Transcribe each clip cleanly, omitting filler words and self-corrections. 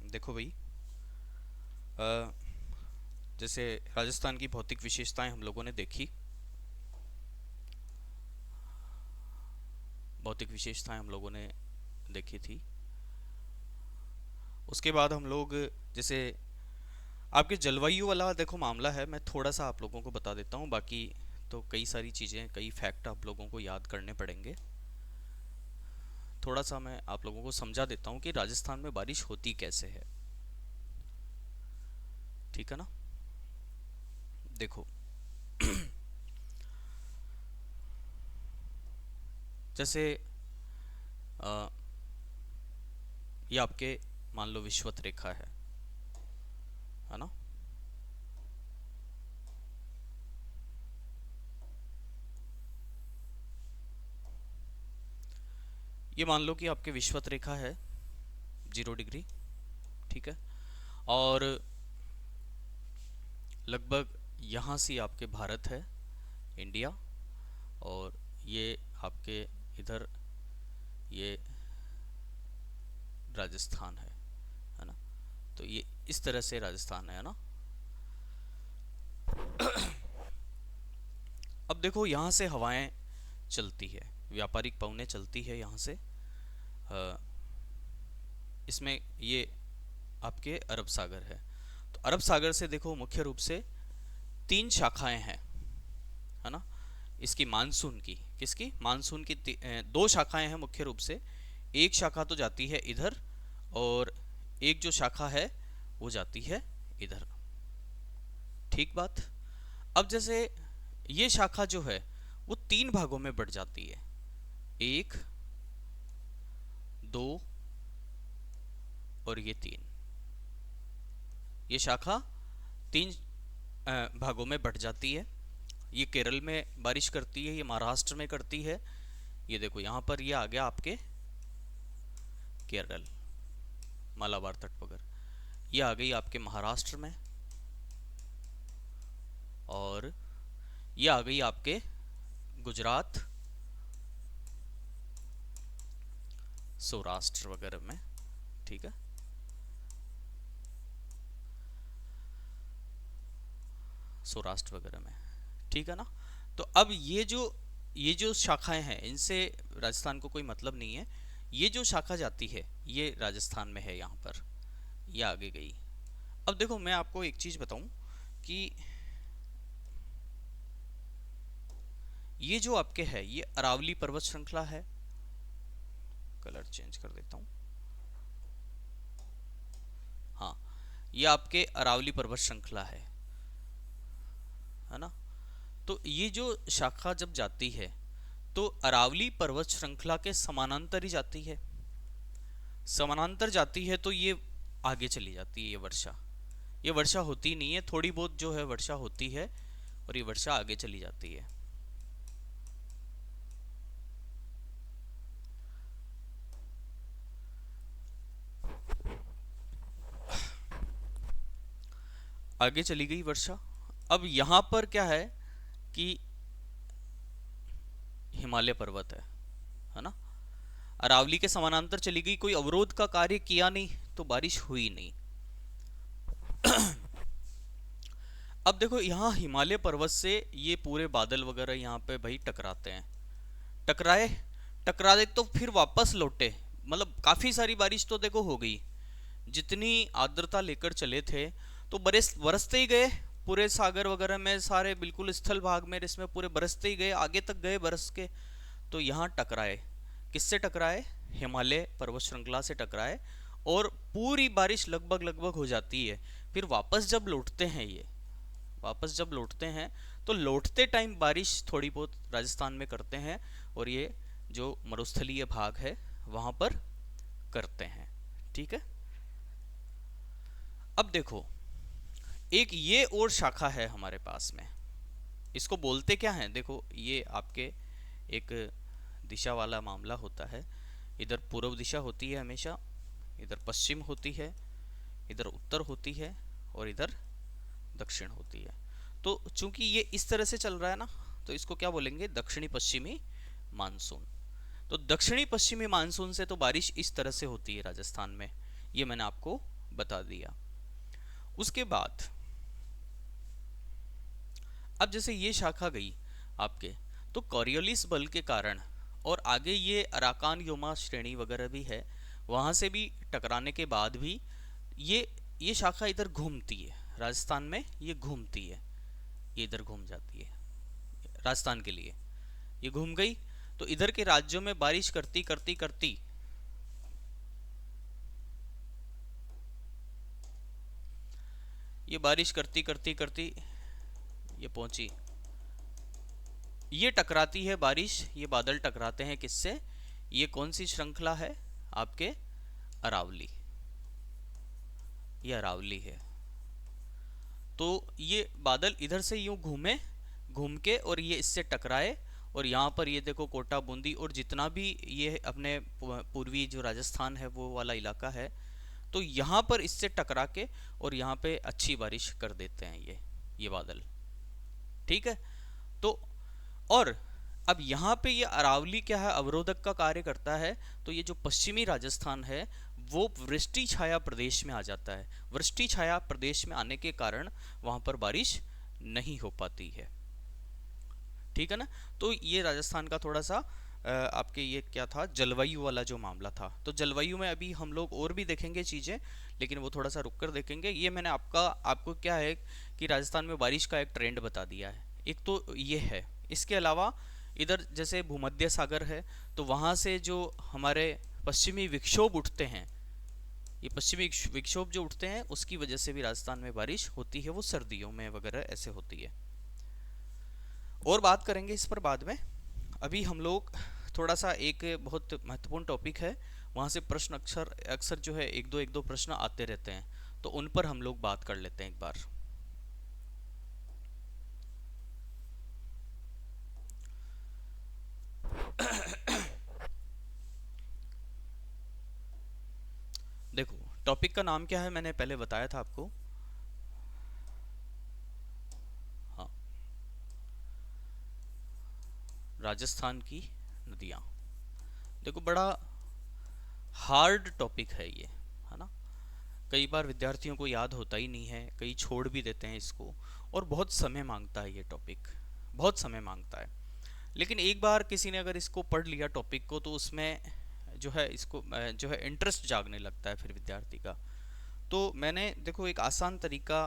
देखो भाई, अ, जैसे राजस्थान की भौतिक विशेषताएं हम लोगों ने देखी। भौतिक विशेषताएं हम लोगों ने देखी थी। उसके बाद हम लोग, जैसे आपके जलवायु वाला देखो मामला है, मैं थोड़ा सा आप लोगों को बता देता हूँ। बाकी तो कई सारी चीज़ें, कई फैक्ट आप लोगों को याद करने पड़ेंगे। थोड़ा सा मैं आप लोगों को समझा देता हूँ कि राजस्थान में बारिश होती कैसे है। ठीक है ना? देखो, जैसे अ, ये आपके मान लो विषुवत रेखा है ना? ये मान लो कि आपके विषुवत रेखा है 0 डिग्री। ठीक है। और लगभग यहाँ से आपके भारत है, इंडिया। और ये आपके इधर ये राजस्थान है ना? तो ये इस तरह से राजस्थान है ना? अब देखो, यहाँ से हवाएं चलती है, व्यापारिक पवनें चलती है यहाँ से। इसमें ये आपके अरब सागर है। तो अरब सागर से देखो मुख्य रूप से 3 शाखाएं हैं, है ना? इसकी मानसून की, किसकी मानसून की 2 शाखाएं हैं मुख्य रूप से। एक शाखा तो जाती है इधर, और एक जो शाखा है वो जाती है इधर। ठीक बात। अब जैसे ये शाखा जो है वो 3 भागों में बढ़ जाती है, 1, 2 और ये 3। ये शाखा 3 भागों में बढ़ जाती है। ये केरल में बारिश करती है, ये महाराष्ट्र में करती है। ये देखो यहाँ पर ये आ गया आपके केरल, मालाबार तट वगैरह। ये आ गई आपके महाराष्ट्र में। और ये आ गई आपके गुजरात, सौराष्ट्र वगैरह में। ठीक है। सौराष्ट्र वगैरह में। ठीक है ना? तो अब ये जो शाखाएं हैं, इनसे राजस्थान को कोई मतलब नहीं है। ये जो शाखा जाती है ये राजस्थान में है, यहाँ पर ये आगे गई। अब देखो, मैं आपको एक चीज बताऊं कि ये जो आपके है ये अरावली पर्वत श्रृंखला है। कलर चेंज कर देता हूँ। हाँ, ये आपके अरावली पर्वत श्रृंखला है ना? तो ये जो शाखा जब जाती है तो अरावली पर्वत श्रृंखला के समानांतर ही जाती है। समानांतर जाती है तो ये आगे चली जाती है। ये वर्षा होती नहीं है, थोड़ी बहुत जो है वर्षा होती है, और ये वर्षा आगे चली जाती है। आगे चली गई वर्षा। अब यहाँ पर क्या है कि हिमालय पर्वत है ना? अरावली के समानांतर चली गई, कोई अवरोध का कार्य किया नहीं, तो बारिश हुई नहीं। अब देखो, यहाँ हिमालय पर्वत से ये पूरे बादल वगैरह यहाँ पे भाई टकराते हैं। टकराए, टकराए तो फिर वापस लौटे। मतलब काफी सारी बारिश तो देखो हो गई, जितनी आर्द्रता लेकर चले थे तो बरस बरसते ही गए। पूरे सागर वगैरह में सारे बिल्कुल स्थल भाग में इसमें पूरे बरसते ही गए, आगे तक गए बरस के। तो यहाँ टकराए, किससे टकराए? हिमालय पर्वत श्रृंखला से टकराए, और पूरी बारिश लगभग लगभग हो जाती है। फिर वापस जब लौटते हैं ये, वापस जब लौटते हैं तो लौटते टाइम बारिश थोड़ी बहुत राजस्थान में करते हैं, और ये जो मरुस्थलीय भाग है वहां पर करते हैं। ठीक है। अब देखो, एक ये और शाखा है हमारे पास में। इसको बोलते क्या है? देखो, ये आपके एक दिशा वाला मामला होता है। इधर पूर्व दिशा होती है हमेशा, इधर पश्चिम होती है, इधर उत्तर होती है, और इधर दक्षिण होती है। तो चूंकि ये इस तरह से चल रहा है ना, तो इसको क्या बोलेंगे? दक्षिणी पश्चिमी मानसून। तो दक्षिणी पश्चिमी मानसून से तो बारिश इस तरह से होती है राजस्थान में, ये मैंने आपको बता दिया। उसके बाद अब जैसे ये शाखा गई आपके, तो कॉरियोलिस बल के कारण और आगे ये अराकान योमा श्रेणी वगैरह भी है, वहां से भी टकराने के बाद भी ये ये शाखा इधर घूमती है राजस्थान में, ये घूमती है, ये इधर घूम जाती है राजस्थान के लिए, ये घूम गई। तो इधर के राज्यों में बारिश करती करती करती ये बारिश करती करती करती ये पहुंची, ये टकराती है बारिश, ये बादल टकराते हैं किससे, ये कौन सी श्रृंखला है आपके, अरावली, ये अरावली है। तो ये बादल इधर से यूं घूमे, घूम के और ये इससे टकराए, और यहाँ पर ये देखो कोटा बूंदी और जितना भी ये अपने पूर्वी जो राजस्थान है वो वाला इलाका है, तो यहाँ पर इससे टकरा के और यहाँ पे अच्छी बारिश कर देते हैं ये बादल। ठीक है। तो और अब यहाँ पे ये अरावली क्या है, अवरोधक का कार्य करता है। तो ये जो पश्चिमी राजस्थान है वो वृष्टि छाया प्रदेश में आ जाता है। वृष्टि छाया प्रदेश में आने के कारण वहां पर बारिश नहीं हो पाती है। ठीक है ना। तो ये राजस्थान का थोड़ा सा आपके ये क्या था, जलवायु वाला जो मामला था। तो जलवायु में अभी हम लोग और भी देखेंगे चीजें, लेकिन वो थोड़ा सा रुक कर देखेंगे। ये मैंने आपको क्या है कि राजस्थान में बारिश का एक ट्रेंड बता दिया है, एक तो ये है। इसके अलावा इधर जैसे भूमध्य सागर है, तो वहां से जो हमारे पश्चिमी विक्षोभ उठते हैं, ये पश्चिमी विक्षोभ जो उठते हैं उसकी वजह से भी राजस्थान में बारिश होती है, वो सर्दियों में वगैरह ऐसे होती है। और बात करेंगे इस पर बाद में। अभी हम लोग थोड़ा सा एक बहुत महत्वपूर्ण टॉपिक है, वहां से प्रश्न अक्सर अक्सर जो है एक दो प्रश्न आते रहते हैं, तो उन पर हम लोग बात कर लेते हैं एक बार। देखो टॉपिक का नाम क्या है, मैंने पहले बताया था आपको। हाँ, राजस्थान की नदियाँ। देखो बड़ा हार्ड टॉपिक है ये, है ना। कई बार विद्यार्थियों को याद होता ही नहीं है, कई छोड़ भी देते हैं इसको, और बहुत समय मांगता है ये टॉपिक, बहुत समय मांगता है। लेकिन एक बार किसी ने अगर इसको पढ़ लिया टॉपिक को, तो उसमें जो है इसको जो है इंटरेस्ट जागने लगता है फिर विद्यार्थी का। तो मैंने देखो एक आसान तरीका,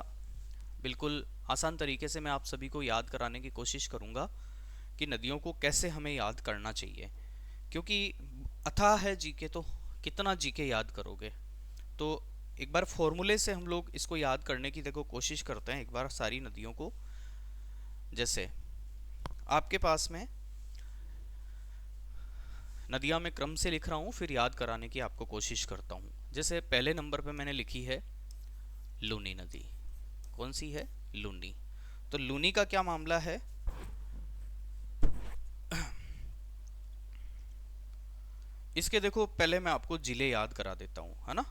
बिल्कुल आसान तरीके से मैं आप सभी को याद कराने की कोशिश करूंगा कि नदियों को कैसे हमें याद करना चाहिए। क्योंकि अथाह है जीके, तो कितना जीके याद करोगे। तो एक बार फॉर्मूले से हम लोग इसको याद करने की देखो कोशिश करते हैं एक बार सारी नदियों को। जैसे आपके पास में नदियां मैं क्रम से लिख रहा हूं, फिर याद कराने की आपको कोशिश करता हूं। जैसे पहले नंबर पे मैंने लिखी है लूनी नदी। कौन सी है, लूनी। तो लूनी का क्या मामला है, इसके देखो पहले मैं आपको जिले याद करा देता हूं, है ना।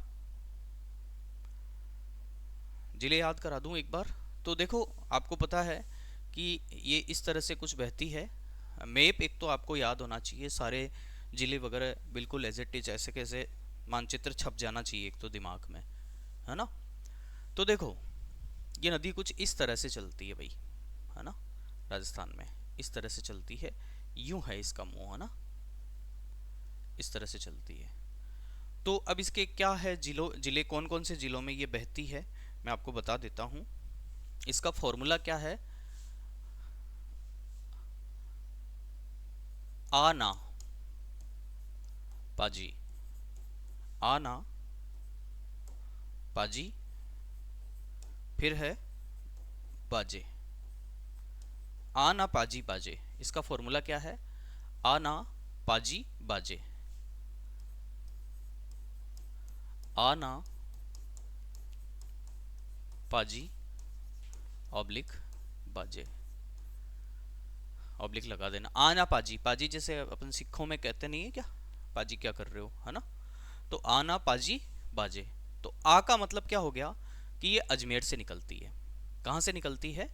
जिले याद करा दूं एक बार। तो देखो आपको पता है कि ये इस तरह से कुछ बहती है। मैप एक तो आपको याद होना चाहिए, सारे जिले वगैरह बिल्कुल एज इट इज ऐसे कैसे मानचित्र छप जाना चाहिए एक तो दिमाग में, है ना। तो देखो ये नदी कुछ इस तरह से चलती है भाई, है ना। राजस्थान में इस तरह से चलती है, यूं है इसका मुंह, है ना, इस तरह से चलती है। तो अब इसके क्या है, जिले कौन कौन से जिलों में ये बहती है मैं आपको बता देता हूं। इसका फॉर्मूला क्या है, आना पाजी, आना पाजी, फिर है बाजे, आना पाजी बाजे। इसका फॉर्मूला क्या है, आना पाजी बाजे, आना पाजी ऑब्लिक बाजे, ऑब्लिक लगा देना। आना पाजी, पाजी जैसे अपन सिखों में कहते नहीं है क्या, पाजी क्या कर रहे हो, है ना। तो आना पाजी बाजे। तो आ का मतलब क्या हो गया कि ये अजमेर से निकलती है। कहाँ से निकलती है,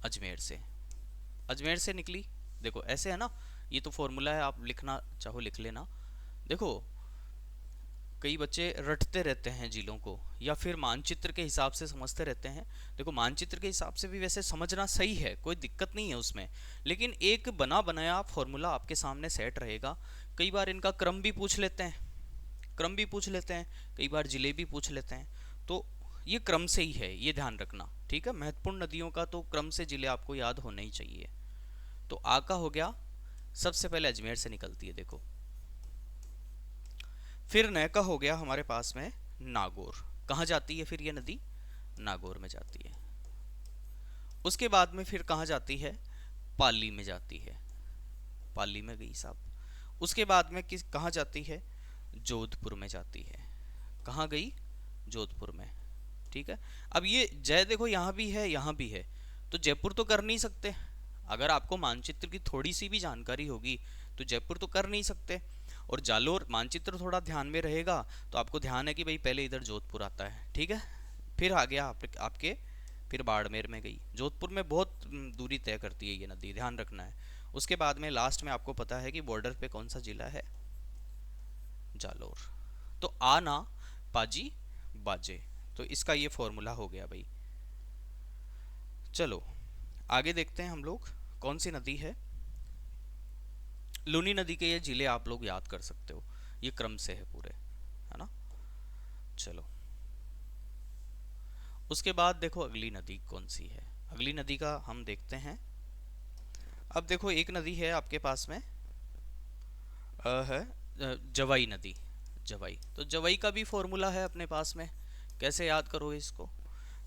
अजमेर से, अजमेर से निकली। देखो ऐसे है ना, ये तो फॉर्मूला है, आप लिखना चाहो लिख लेना। देखो कई बच्चे रटते रहते हैं जिलों को, या फिर मानचित्र के हिसाब से समझते रहते हैं। देखो मानचित्र के हिसाब से भी वैसे समझना सही है, कोई दिक्कत नहीं है उसमें, लेकिन एक बना बनाया फॉर्मूला आपके सामने सेट रहेगा। कई बार इनका क्रम भी पूछ लेते हैं, क्रम भी पूछ लेते हैं, कई बार जिले भी पूछ लेते हैं। तो ये क्रम से ही है, ये ध्यान रखना, ठीक है। महत्वपूर्ण नदियों का तो क्रम से जिले आपको याद होने ही चाहिए। तो आ का हो गया, सबसे पहले अजमेर से निकलती है देखो। फिर न का हो गया हमारे पास में नागौर। कहाँ जाती है फिर ये नदी? नागौर में जाती है। उसके बाद में फिर कहाँ जाती है? पाली में जाती है, पाली में गई साहब। उसके बाद में किस कहाँ जाती है? जोधपुर में जाती है। कहाँ गई? जोधपुर में, ठीक है। अब ये जय देखो यहाँ भी है यहाँ भी है, तो जयपुर तो कर नहीं सकते। अगर आपको मानचित्र की थोड़ी सी भी जानकारी होगी तो जयपुर तो कर नहीं सकते। और जालोर मानचित्र थोड़ा ध्यान में रहेगा तो आपको ध्यान है कि भाई पहले इधर जोधपुर आता है, ठीक है। फिर आ गया आपके फिर बाड़मेर में गई। जोधपुर में बहुत दूरी तय करती है ये नदी, ध्यान रखना है। उसके बाद में लास्ट में आपको पता है कि बॉर्डर पे कौन सा जिला है? जालोर। तो आना पाजी बाजे, तो इसका ये फॉर्मूला हो गया भाई। चलो आगे देखते हैं हम लोग, कौन सी नदी है। लूनी नदी के ये जिले आप लोग याद कर सकते हो, ये क्रम से है पूरे, है ना। चलो उसके बाद देखो अगली नदी कौन सी है, अगली नदी का हम देखते हैं। अब देखो एक नदी है आपके पास में है जवाई नदी। जवाई, तो जवाई का भी फॉर्मूला है अपने पास में, कैसे याद करोगे इसको?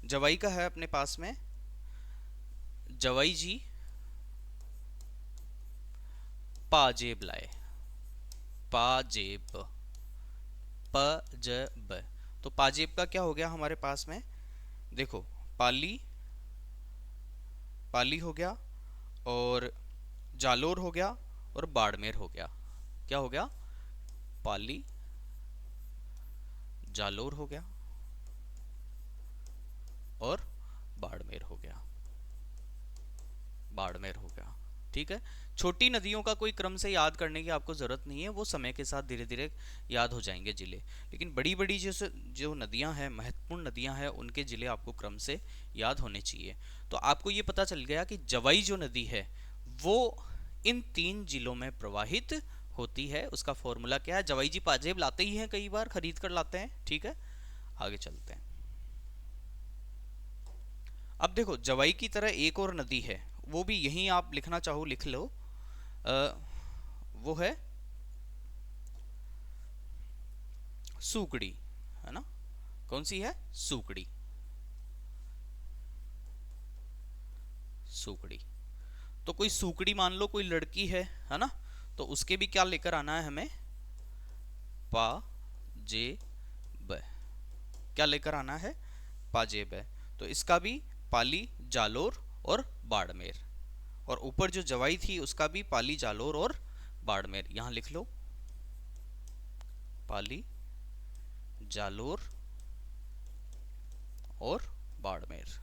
जवाई का है अपने पास में जवाई जी पाजेब लाए, पाजेब, पजब। तो पाजेब का क्या हो गया हमारे पास में? देखो पाली, पाली हो गया, और जालोर हो गया, और बाड़मेर हो गया। क्या हो गया? पाली, जालोर हो गया, और बाड़मेर हो गया, बाड़मेर हो गया, ठीक है। छोटी नदियों का कोई क्रम से याद करने की आपको जरूरत नहीं है, वो समय के साथ धीरे धीरे याद हो जाएंगे जिले। लेकिन बड़ी बड़ी जो नदियां हैं, महत्वपूर्ण नदियां हैं, उनके जिले आपको क्रम से याद होने चाहिए। तो आपको ये पता चल गया कि जवाई जो नदी है वो इन 3 जिलों में प्रवाहित होती है। उसका फॉर्मूला क्या है? जवाई जी पाजेब लाते ही हैं, कई बार खरीद कर लाते हैं, ठीक है। आगे चलते हैं। अब देखो जवाई की तरह एक और नदी है, वो भी यहीं आप लिखना चाहो लिख लो। वो है सूकड़ी, है ना। कौन सी है? सूकड़ी, सूकड़ी। तो कोई सूकड़ी मान लो कोई लड़की है ना, तो उसके भी क्या लेकर आना है हमें? पा जे ब, क्या लेकर आना है? पाजेब है। तो इसका भी पाली, जालोर और बाड़मेर। और ऊपर जो जवाई थी उसका भी पाली, जालोर और बाड़मेर। यहां लिख लो पाली, जालोर और बाड़मेर।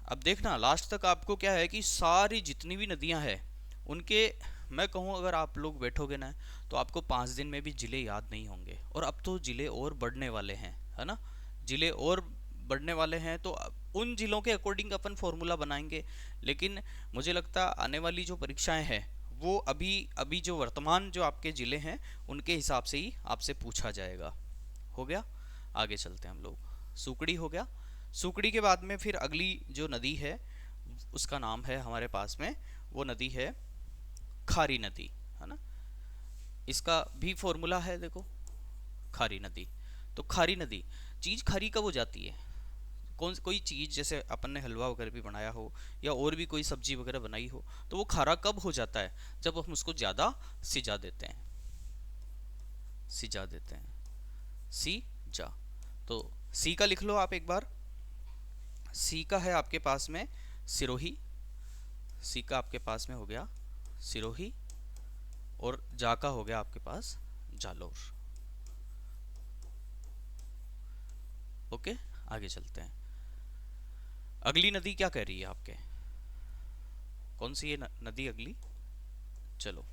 अब देखना लास्ट तक आपको क्या है कि सारी जितनी भी नदियां हैं उनके, मैं कहूँ अगर आप लोग बैठोगे ना तो आपको 5 दिन में भी जिले याद नहीं होंगे। और अब तो जिले और बढ़ने वाले हैं, है ना, जिले और बढ़ने वाले हैं। तो उन जिलों के अकॉर्डिंग अपन फॉर्मूला बनाएंगे। लेकिन मुझे लगता आने वाली जो परीक्षाएं हैं वो अभी अभी जो वर्तमान जो आपके जिले हैं उनके हिसाब से ही आपसे पूछा जाएगा। हो गया, आगे चलते हैं हम लोग। सुकड़ी हो गया। सुकड़ी के बाद में फिर अगली जो नदी है उसका नाम है हमारे पास में, वो नदी है खारी नदी, है ना। इसका भी फॉर्मूला है देखो, खारी नदी। तो खारी नदी, चीज खारी कब हो जाती है? कौन कोई चीज जैसे अपन ने हलवा वगैरह भी बनाया हो या और भी कोई सब्जी वगैरह बनाई हो, तो वो खारा कब हो जाता है? जब हम उसको ज्यादा सिजा देते हैं, सिजा देते हैं, सी जा। तो सी का लिख लो आप एक बार। सी का है आपके पास में सिरोही, सी का आपके पास में हो गया सिरोही, और जा का हो गया आपके पास जालोर। ओके, आगे चलते हैं। अगली नदी क्या कह रही है आपके? कौन सी है नदी अगली? चलो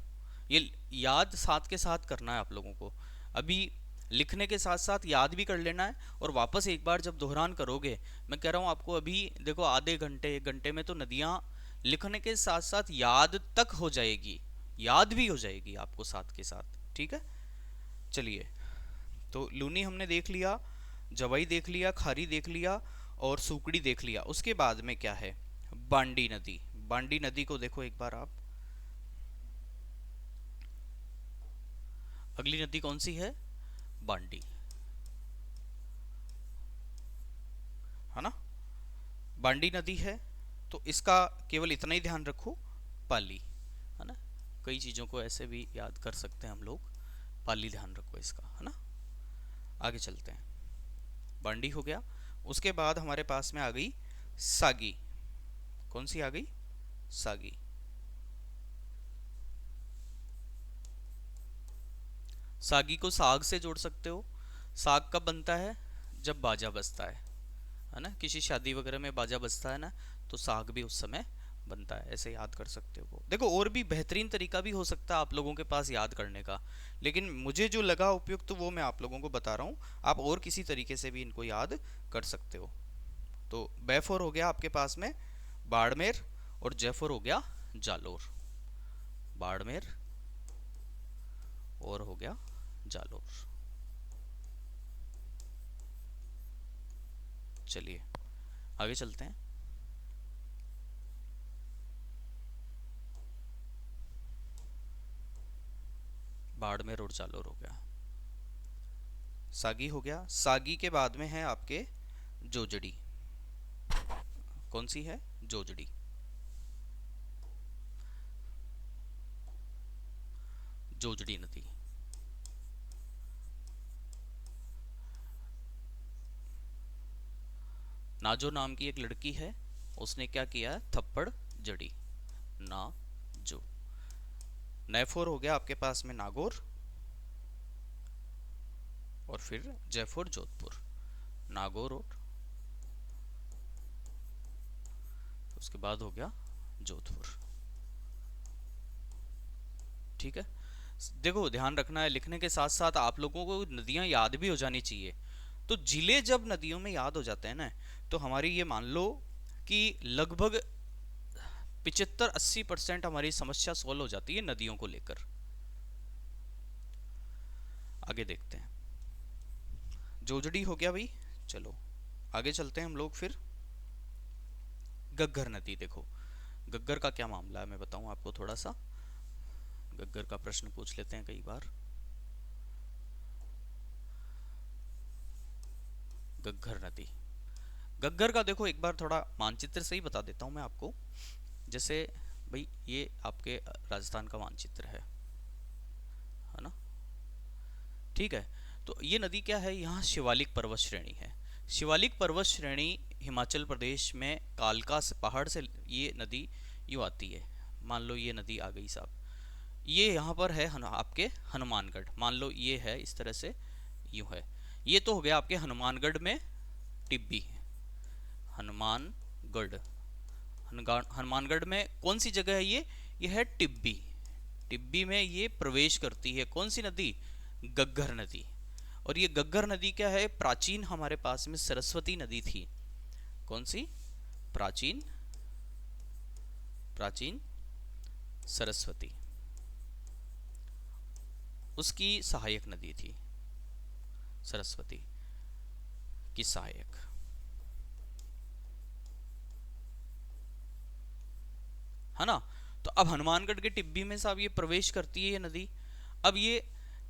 ये याद साथ के साथ करना है आप लोगों को। अभी लिखने के साथ साथ याद भी कर लेना है, और वापस एक बार जब दोहरान करोगे, मैं कह रहा हूँ आपको, अभी देखो आधे घंटे 1 घंटे में तो नदियाँ लिखने के साथ साथ याद तक हो जाएगी, याद भी हो जाएगी आपको साथ के साथ। ठीक है, चलिए। तो लूनी हमने देख लिया, जवाई देख लिया, खारी देख लिया, और सुकड़ी देख लिया। उसके बाद में क्या है, बांडी नदी। बांडी नदी को देखो एक बार आप, अगली नदी कौन सी है, बांडी, है ना। बांडी नदी है, तो इसका केवल इतना ही ध्यान रखो, पाली, है ना। कई चीज़ों को ऐसे भी याद कर सकते हैं हम लोग, पाली ध्यान रखो इसका, है ना। आगे चलते हैं, बांडी हो गया। उसके बाद हमारे पास में आ गई सागी। कौन सी आ गई, सागी। सागी को साग से जोड़ सकते हो। साग कब बनता है, जब बाजा बजता है ना। किसी शादी वगैरह में बाजा बजता है ना, तो साग भी उस समय बनता है। ऐसे याद कर सकते हो। देखो और भी बेहतरीन तरीका भी हो सकता है आप लोगों के पास याद करने का, लेकिन मुझे जो लगा उपयुक्त तो वो मैं आप लोगों को बता रहा हूँ। आप और किसी तरीके से भी इनको याद कर सकते हो। तो बैफोर हो गया आपके पास में बाड़मेर, और जयफोर हो गया जालोर। बाड़मेर और हो गया जालोर। चलिए आगे चलते हैं। बाड़मेर और जालोर हो गया, सागी हो गया। सागी के बाद में है आपके जोजड़ी। कौन सी है, जोजड़ी। जोजड़ी नदी। नाजो नाम की एक लड़की है, उसने क्या किया, थप्पड़ जड़ी, ना जो। नैफोर हो गया आपके पास में नागौर, और फिर जयपुर जोधपुर, नागौर, और उसके बाद हो गया जोधपुर। ठीक है, देखो ध्यान रखना है, लिखने के साथ साथ आप लोगों को नदियां याद भी हो जानी चाहिए। तो जिले जब नदियों में याद हो जाते हैं ना, तो हमारी ये मान लो कि लगभग 75-80% हमारी समस्या सोल्व हो जाती है नदियों को लेकर। आगे देखते हैं, जोजड़ी हो गया भाई। चलो आगे चलते हैं हम लोग फिर। गग्गर नदी देखो, गग्गर का क्या मामला है मैं बताऊं आपको थोड़ा सा। गग्गर का प्रश्न पूछ लेते हैं कई बार। गग्गर नदी, गग्गर का देखो एक बार थोड़ा मानचित्र से ही बता देता हूं मैं आपको। जैसे भाई ये आपके राजस्थान का मानचित्र है ना। ठीक है, तो ये नदी क्या है, यहाँ शिवालिक पर्वत श्रेणी है। शिवालिक पर्वत श्रेणी हिमाचल प्रदेश में कालका से पहाड़ से ये नदी यूँ आती है। मान लो ये नदी आ गई साहब, ये यहाँ पर है आपके हनुमानगढ़। मान लो ये है इस तरह से, यूँ है। ये तो हो गया आपके हनुमानगढ़ में टिब्बी, हनुमानगढ़। हनुमानगढ़ में कौन सी जगह है ये है टिब्बी। टिब्बी में ये प्रवेश करती है कौन सी नदी, गग्गर नदी। और ये गग्गर नदी क्या है, प्राचीन हमारे पास में सरस्वती नदी थी। कौन सी, प्राचीन, प्राचीन सरस्वती, उसकी सहायक नदी थी, सरस्वती की सहायक, है ना। तो अब हनुमानगढ़ के टिब्बी में साहब ये प्रवेश करती है ये नदी। अब ये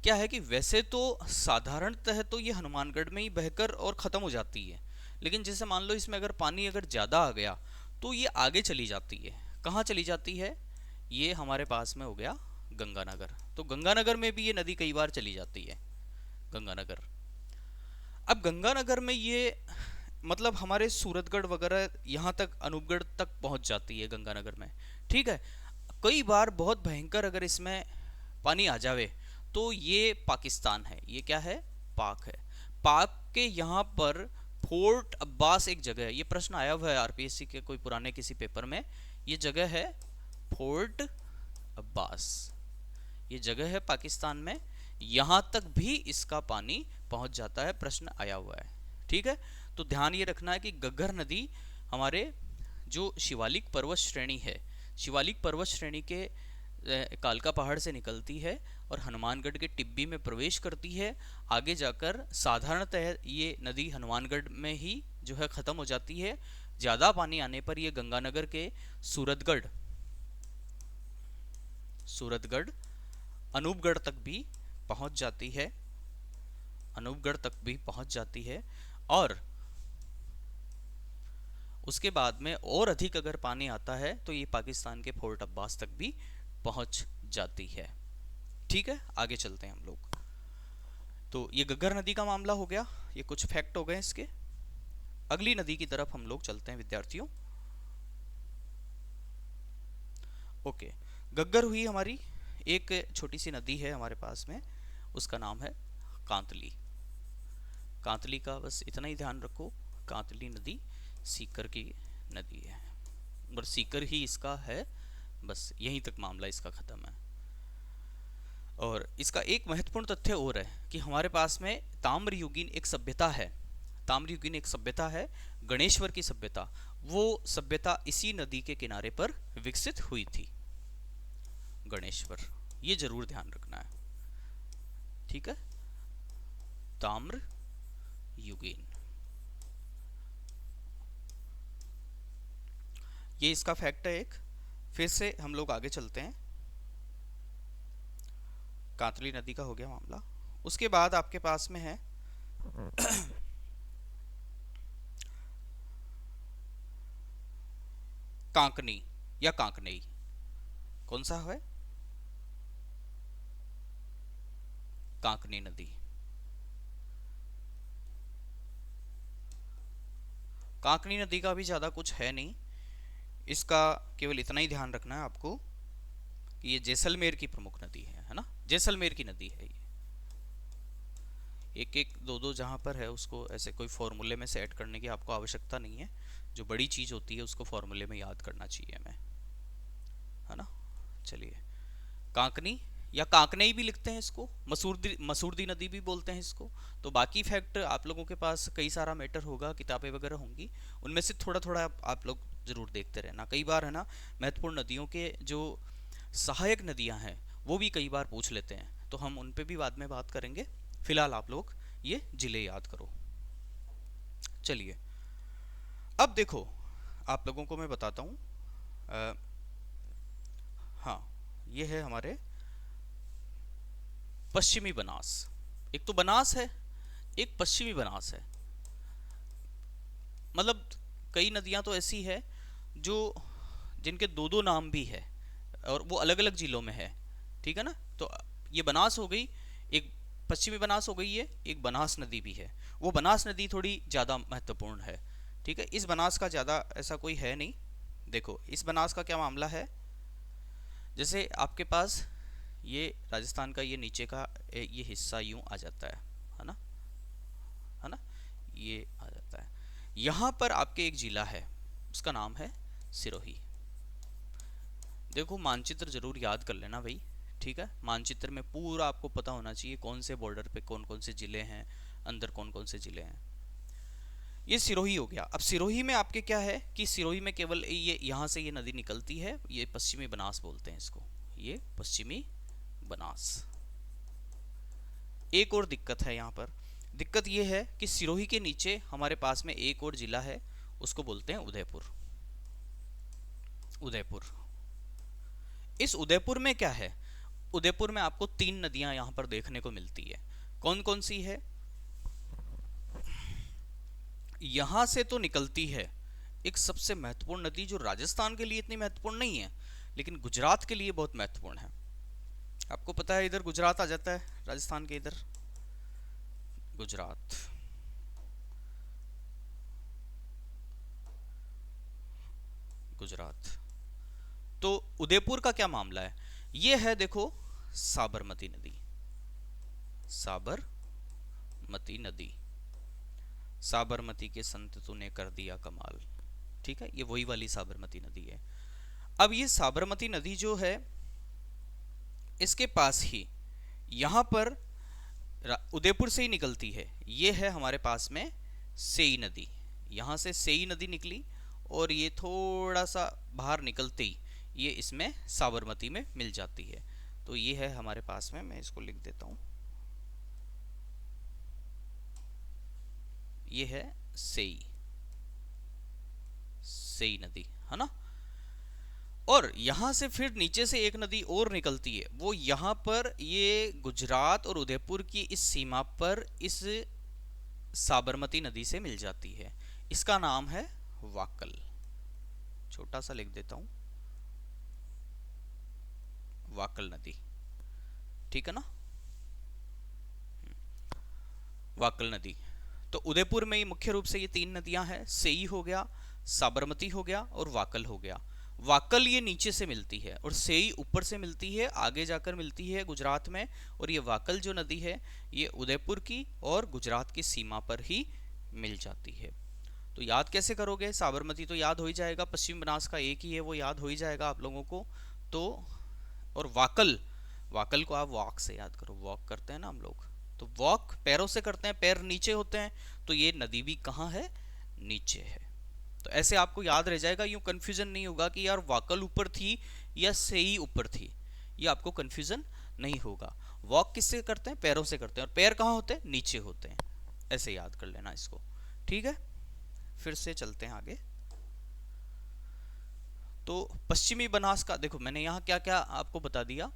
क्या है कि वैसे तो साधारणतः तो ये हनुमानगढ़ में ही बहकर और ख़त्म हो जाती है, लेकिन जैसे मान लो इसमें अगर पानी अगर ज़्यादा आ गया तो ये आगे चली जाती है। कहाँ चली जाती है, ये हमारे पास में हो गया गंगानगर। तो गंगानगर में भी ये नदी कई बार चली जाती है, गंगानगर। अब गंगानगर में ये मतलब हमारे सूरतगढ़ वगैरह यहाँ तक, अनूपगढ़ तक पहुँच जाती है गंगानगर में। ठीक है, कई बार बहुत भयंकर अगर इसमें पानी आ जावे तो ये पाकिस्तान है, ये क्या है, पाक है। पाक के यहाँ पर फोर्ट अब्बास एक जगह है, ये प्रश्न आया हुआ है आरपीएससी के कोई पुराने किसी पेपर में। ये जगह है फोर्ट अब्बास, ये जगह है पाकिस्तान में, यहां तक भी इसका पानी पहुंच जाता है, प्रश्न आया हुआ है। ठीक है, तो ध्यान ये रखना है कि घग्गर नदी हमारे जो शिवालिक पर्वत श्रेणी है, शिवालिक पर्वत श्रेणी के कालका पहाड़ से निकलती है और हनुमानगढ़ के टिब्बी में प्रवेश करती है। आगे जाकर साधारणतः ये नदी हनुमानगढ़ में ही जो है खत्म हो जाती है। ज्यादा पानी आने पर ये गंगानगर के सूरतगढ़ सूरतगढ़ अनूपगढ़ तक भी पहुंच जाती है, अनूपगढ़ तक भी पहुंच जाती है। और उसके बाद में और अधिक अगर पानी आता है तो ये पाकिस्तान के फोर्ट अब्बास तक भी पहुंच जाती है। ठीक है, आगे चलते हैं हम लोग। तो ये घग्गर नदी का मामला हो गया, ये कुछ फैक्ट हो गए इसके। अगली नदी की तरफ हम लोग चलते हैं विद्यार्थियों। ओके, घग्गर हुई हमारी एक छोटी सी नदी है हमारे पास में, उसका नाम है कांतली। कांतली का बस इतना ही ध्यान रखो, कांतली नदी सीकर की नदी है और सीकर ही इसका है, बस यहीं तक मामला इसका खत्म है। और इसका एक महत्वपूर्ण तथ्य और है कि हमारे पास में ताम्रयुगीन एक सभ्यता है, ताम्रयुगीन एक सभ्यता है, गणेश्वर की सभ्यता। वो सभ्यता इसी नदी के किनारे पर विकसित हुई थी, गणेश्वर, ये जरूर ध्यान रखना है। ठीक है, ताम्रयुगीन, ये इसका फैक्ट है एक। फिर से हम लोग आगे चलते हैं। कांतली नदी का हो गया मामला। उसके बाद आपके पास में है कांकनी या कांकनेई। कौन सा है? कांकनी नदी। कांकनी नदी का भी ज्यादा कुछ है नहीं, इसका केवल इतना ही ध्यान रखना है आपको कि ये जैसलमेर की प्रमुख नदी है ना, जैसलमेर की नदी है ये। एक एक दो दो जहां पर है उसको ऐसे कोई फॉर्मूले में से ऐड करने की आपको आवश्यकता नहीं है, जो बड़ी चीज होती है उसको फॉर्मूले में याद करना चाहिए हमें, है ना। चलिए, कांकनी या कांकनेई भी लिखते हैं इसको, मसूरदी नदी भी बोलते हैं इसको। तो बाकी फैक्ट आप लोगों के पास कई सारा मैटर होगा, किताबें वगैरह होंगी, उनमें से थोड़ा थोड़ा आप लोग जरूर देखते रहना। कई बार है ना महत्वपूर्ण नदियों के जो सहायक नदियां हैं वो भी कई बार पूछ लेते हैं, तो हम उन पे भी बाद में बात करेंगे। फिलहाल आप लोग ये जिले याद करो। चलिए, अब देखो आप लोगों को मैं बताता हूँ। हाँ, ये है हमारे पश्चिमी बनास। एक तो बनास है, एक पश्चिमी बनास है। मतलब कई नदियां तो ऐसी है जो जिनके दो दो नाम भी है और वो अलग अलग जिलों में है। ठीक है ना, तो ये बनास हो गई, एक पश्चिमी बनास हो गई है, एक बनास नदी भी है। वो बनास नदी थोड़ी ज़्यादा महत्वपूर्ण है। ठीक है, इस बनास का ज़्यादा ऐसा कोई है नहीं। देखो इस बनास का क्या मामला है, जैसे आपके पास ये राजस्थान का ये नीचे का ये हिस्सा यूं आ जाता है ना, है ना, ये आ जाता है। यहाँ पर आपके एक जिला है, उसका नाम है सिरोही। देखो मानचित्र जरूर याद कर लेना भाई। ठीक है, मानचित्र में पूरा आपको पता होना चाहिए कौन से बॉर्डर पे कौन कौन से जिले हैं, अंदर कौन कौन से जिले हैं। ये सिरोही हो गया। अब सिरोही में आपके क्या है कि सिरोही में केवल ये यहाँ से ये नदी निकलती है, ये पश्चिमी बनास बोलते हैं इसको, ये पश्चिमी बनास। एक और दिक्कत है यहाँ पर, दिक्कत ये है कि सिरोही के नीचे हमारे पास में एक और जिला है, उसको बोलते हैं उदयपुर। उदयपुर, इस उदयपुर में क्या है, उदयपुर में आपको तीन नदियां यहां पर देखने को मिलती है। कौन कौन सी है? यहां से तो निकलती है एक सबसे महत्वपूर्ण नदी जो राजस्थान के लिए इतनी महत्वपूर्ण नहीं है लेकिन गुजरात के लिए बहुत महत्वपूर्ण है। आपको पता है इधर गुजरात आ जाता है, राजस्थान के इधर गुजरात। गुजरात, तो उदयपुर का क्या मामला है? ये है देखो साबरमती नदी। साबरमती नदी, साबरमती के संत तूने कर दिया कमाल। ठीक है, ये वही वाली साबरमती नदी है। अब ये साबरमती नदी जो है इसके पास ही यहाँ पर उदयपुर से ही निकलती है। ये है हमारे पास में सेई नदी। यहाँ से सेई नदी निकली और ये थोड़ा सा बाहर निकलते ही ये इसमें साबरमती में मिल जाती है। तो ये है हमारे पास में, मैं इसको लिख देता हूँ, ये है सेई, सेई नदी, है ना। और यहाँ से फिर नीचे से एक नदी और निकलती है, वो यहाँ पर ये गुजरात और उदयपुर की इस सीमा पर इस साबरमती नदी से मिल जाती है। इसका नाम है वाकल। छोटा सा लिख देता हूं, वाकल नदी, ठीक है ना। वाकल नदी। तो उदयपुर में ही मुख्य रूप से ये तीन नदियां हैं, सेई हो गया, साबरमती हो गया और वाकल हो गया। वाकल ये नीचे से मिलती है और सेई ऊपर से मिलती है, आगे जाकर मिलती है गुजरात में। और ये वाकल जो नदी है ये उदयपुर की और गुजरात की सीमा पर ही मिल जाती है। तो याद कैसे करोगे? साबरमती तो याद हो ही जाएगा, पश्चिम बनास का एक ही है, वो याद हो ही जाएगा आप लोगों को। तो और वाकल, वाकल को आप वॉक से याद करो, वॉक करते हैं ना हम लोग, तो वॉक पैरों से करते हैं, पैर नीचे होते हैं, तो ये नदी भी कहाँ है? नीचे है। तो ऐसे आपको याद रह जाएगा, यूं कंफ्यूजन नहीं होगा कि यार वाकल ऊपर थी या सेई ऊपर थी, ये आपको कंफ्यूजन नहीं होगा। वॉक किससे करते हैं? पैरों से करते हैं, और पैर कहाँ होते हैं? नीचे होते हैं। ऐसे याद कर लेना इसको, ठीक है। फिर से चलते हैं आगे। तो पश्चिमी बनास का देखो, मैंने यहाँ क्या क्या आपको बता दिया।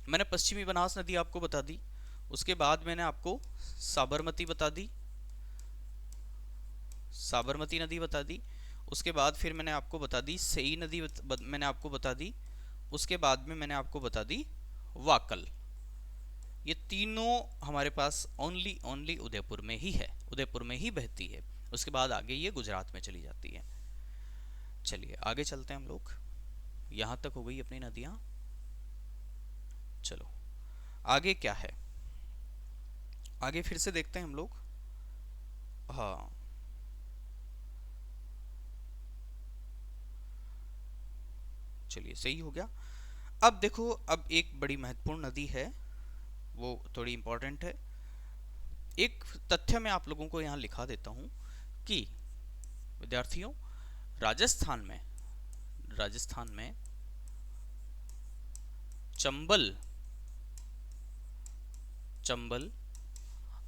मैंने पश्चिमी बनास नदी आपको बता दी, उसके बाद मैंने आपको साबरमती बता दी, साबरमती नदी बता दी। उसके बाद फिर मैंने आपको बता दी सेई नदी, मैंने आपको बता दी। उसके बाद में मैंने आपको बता दी वाकल। ये तीनों हमारे पास ओनली ओनली उदयपुर में ही है, उदयपुर में ही बहती है। उसके बाद आगे ये गुजरात में चली जाती है। चलिए आगे चलते हैं हम लोग, यहां तक हो गई अपनी नदियां। चलो आगे क्या है, आगे फिर से देखते हैं हम लोग। हाँ, चलिए सही हो गया। अब देखो, अब एक बड़ी महत्वपूर्ण नदी है, वो थोड़ी इंपॉर्टेंट है। एक तथ्य मैं आप लोगों को यहाँ लिखा देता हूँ कि विद्यार्थियों, राजस्थान में, राजस्थान में चंबल, चंबल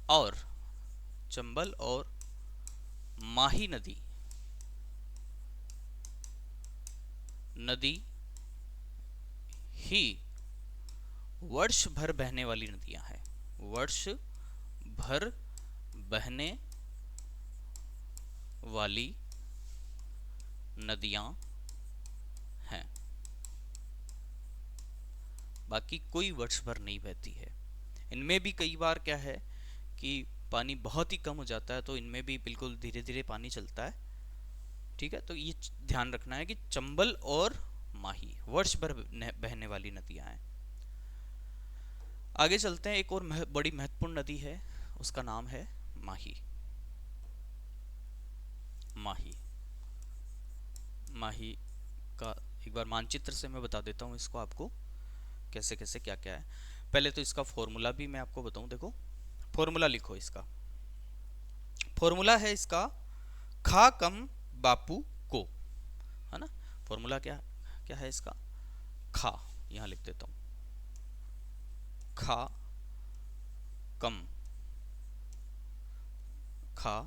और चंबल और माही नदी, नदी ही वर्ष भर बहने वाली नदियां हैं, वर्ष भर बहने वाली नदियां हैं। बाकी कोई वर्ष भर नहीं बहती है। इनमें भी कई बार क्या है कि पानी बहुत ही कम हो जाता है, तो इनमें भी बिल्कुल धीरे धीरे पानी चलता है, ठीक है। तो ये ध्यान रखना है कि चंबल और माही वर्ष भर बहने वाली नदियां हैं। आगे चलते हैं, एक और बड़ी महत्वपूर्ण नदी है, उसका नाम है माही। माही, माही का एक बार मानचित्र से मैं बता देता हूँ इसको आपको, कैसे कैसे क्या क्या है। पहले तो इसका फॉर्मूला भी मैं आपको बताऊं। देखो फॉर्मूला लिखो, इसका फॉर्मूला है इसका खा कम बापू को, है ना। फॉर्मूला क्या क्या है इसका? खा, यहां लिख देता हूं, खा कम, खा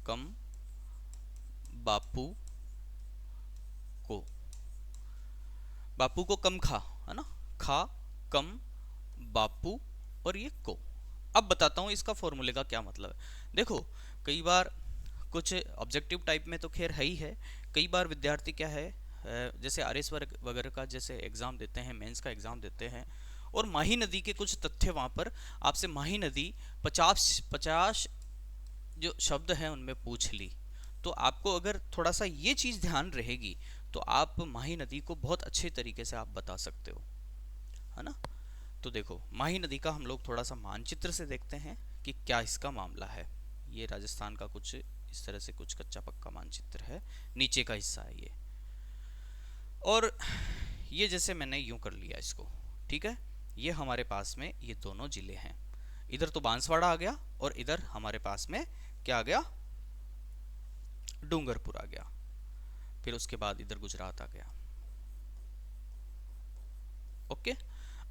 कम बापू को, बापू को कम खा, है ना, खा कम बापू और ये को। अब बताता हूं इसका फॉर्मूले का क्या मतलब है। देखो कई बार कुछ ऑब्जेक्टिव टाइप में तो खैर है ही है, कई बार विद्यार्थी क्या है, जैसे आरएस वगैरह का जैसे एग्जाम देते हैं, मेंस का एग्जाम देते हैं, और माही नदी के कुछ तथ्य वहां पर आपसे माही नदी 50 जो शब्द हैं उनमें पूछ ली, तो आपको अगर थोड़ा सा ये चीज ध्यान रहेगी तो आप माही नदी को बहुत अच्छे तरीके से आप बता सकते हो, है ना। तो देखो माही नदी का हम लोग थोड़ा सा मानचित्र से देखते हैं कि क्या इसका मामला है। ये राजस्थान का कुछ इस तरह से कुछ कच्चा पक्का मानचित्र है, नीचे का हिस्सा है ये। और ये जैसे मैंने यूं कर लिया इसको, ठीक है, ये हमारे पास में ये दोनों जिले हैं। इधर तो बांसवाड़ा आ गया और इधर हमारे पास में क्या आ गया, डूंगरपुर आ गया। फिर उसके बाद इधर गुजरात आ गया। ओके,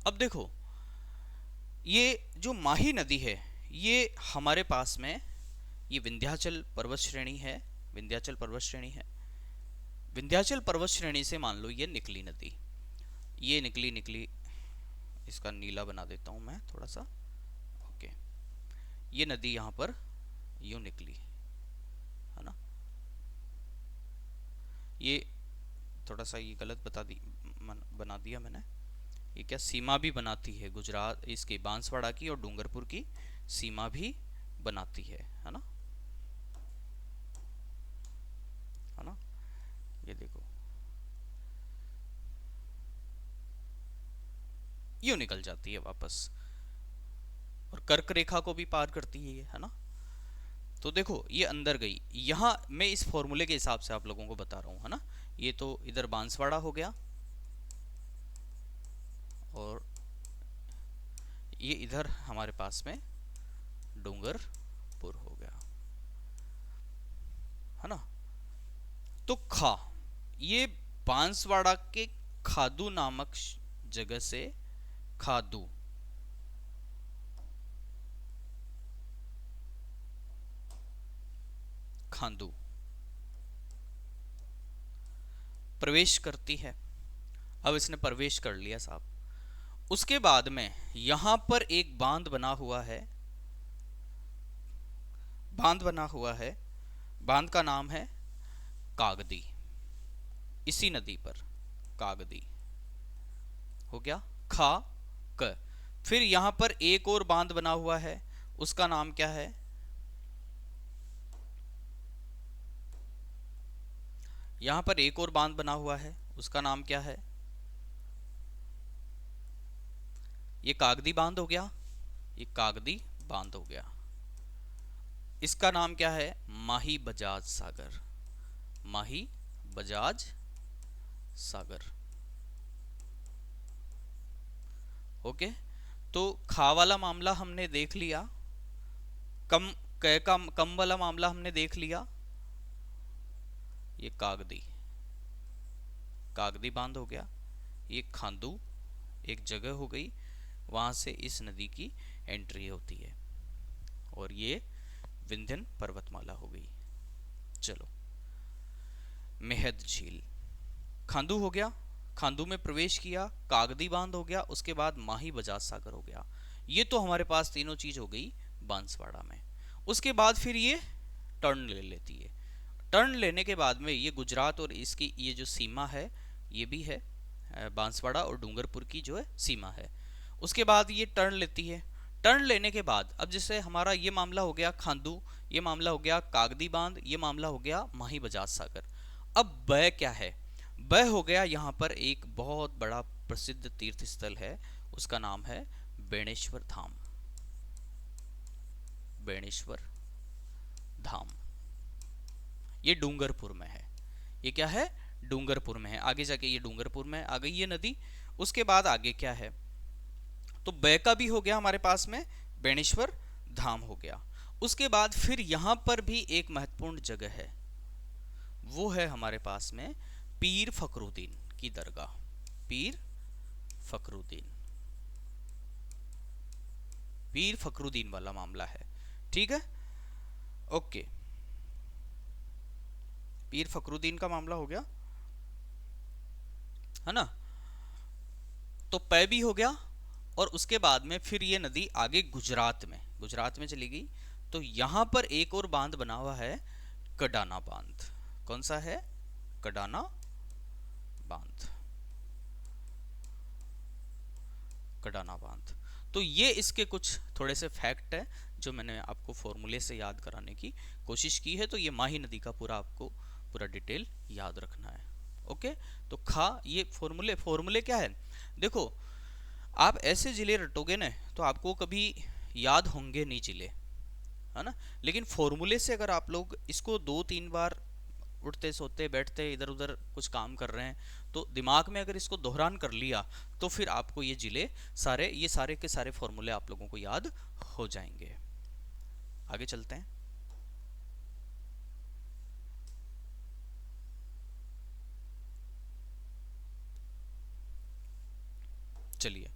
अब देखो ये जो माही नदी है ये हमारे पास में ये विंध्याचल पर्वत श्रेणी है, विंध्याचल पर्वत श्रेणी है। विंध्याचल पर्वत श्रेणी से मान लो ये निकली नदी, ये निकली निकली, इसका नीला बना देता हूं मैं थोड़ा सा। ओके, ये नदी यहां पर यूं निकली है ना, ये थोड़ा सा ये गलत बना दिया मैंने। ये क्या सीमा भी बनाती है गुजरात, इसके बांसवाड़ा की और डूंगरपुर की सीमा भी बनाती है ना, है ना। ये देखो यूं निकल जाती है वापस और कर्क रेखा को भी पार करती है ये, है ना। तो देखो ये अंदर गई, यहां मैं इस फॉर्मूले के हिसाब से आप लोगों को बता रहा हूं, है ना। ये तो इधर बांसवाड़ा हो गया और ये इधर हमारे पास में डूंगरपुर हो गया, है ना। तो खा, ये बांसवाड़ा के खादू नामक जगह से खादू, खांदू प्रवेश करती है। अब इसने प्रवेश कर लिया साहब, उसके बाद में यहां पर एक बांध बना हुआ है, बांध बना हुआ है, बांध का नाम है कागदी, इसी नदी पर कागदी हो गया, खा क। फिर यहां पर एक और बांध बना हुआ है, उसका नाम क्या है, यहां पर एक और बांध बना हुआ है, उसका नाम क्या है, ये कागदी बांध हो गया, ये कागदी बांध हो गया। इसका नाम क्या है, माही बजाज सागर, माही बजाज सागर। ओके, तो खा वाला मामला हमने देख लिया, कम कम वाला मामला हमने देख लिया, ये कागदी, कागदी बांध हो गया। ये खांदू एक जगह हो गई, वहां से इस नदी की एंट्री होती है और ये विंध्यन पर्वतमाला हो गई। चलो, मेहद झील, खांदू हो गया, खांदू में प्रवेश किया, कागदी बांध हो गया, उसके बाद माही बजाज सागर हो गया। ये तो हमारे पास तीनों चीज हो गई बांसवाड़ा में। उसके बाद फिर ये टर्न ले लेती है, टर्न लेने के बाद में ये गुजरात और इसकी ये जो सीमा है ये भी है, बांसवाड़ा और डूंगरपुर की जो है सीमा है। उसके बाद ये टर्न लेती है, टर्न लेने के बाद अब जैसे हमारा ये मामला हो गया खांदू, ये मामला हो गया कागदी बांध, ये मामला हो गया माही बजाज सागर। अब ब क्या है, ब हो गया यहाँ पर एक बहुत बड़ा प्रसिद्ध तीर्थ स्थल है, उसका नाम है बेणेश्वर धाम, बेणेश्वर धाम। ये डूंगरपुर में है, ये क्या है, डूंगरपुर में है। आगे जाके ये डूंगरपुर में आ गई ये नदी। उसके बाद आगे क्या है, तो बै का भी हो गया हमारे पास में, बेणेश्वर धाम हो गया। उसके बाद फिर यहां पर भी एक महत्वपूर्ण जगह है, वो है हमारे पास में पीर फखरुद्दीन की दरगाह, पीर फखरुद्दीन, पीर फखरुद्दीन वाला मामला है, ठीक है। ओके, पीर फखरुद्दीन का मामला हो गया, है ना। तो पै भी हो गया और उसके बाद में फिर ये नदी आगे गुजरात में चली गई। तो यहां पर एक और बांध बना हुआ है, कडाना बांध। कौन सा है, कडाना बांध, कडाना बांध। तो ये इसके कुछ थोड़े से फैक्ट है जो मैंने आपको फॉर्मूले से याद कराने की कोशिश की है। तो ये माही नदी का आपको पूरा डिटेल याद रखना है। ओके, तो खा, ये फॉर्मूले क्या है, देखो आप ऐसे जिले रटोगे ना तो आपको कभी याद होंगे नहीं जिले, है ना। लेकिन फॉर्मूले से अगर आप लोग इसको 2-3 बार उठते सोते बैठते इधर उधर कुछ काम कर रहे हैं, तो दिमाग में अगर इसको दोहरान कर लिया तो फिर आपको ये सारे के सारे फॉर्मूले आप लोगों को याद हो जाएंगे। आगे चलते हैं। चलिए,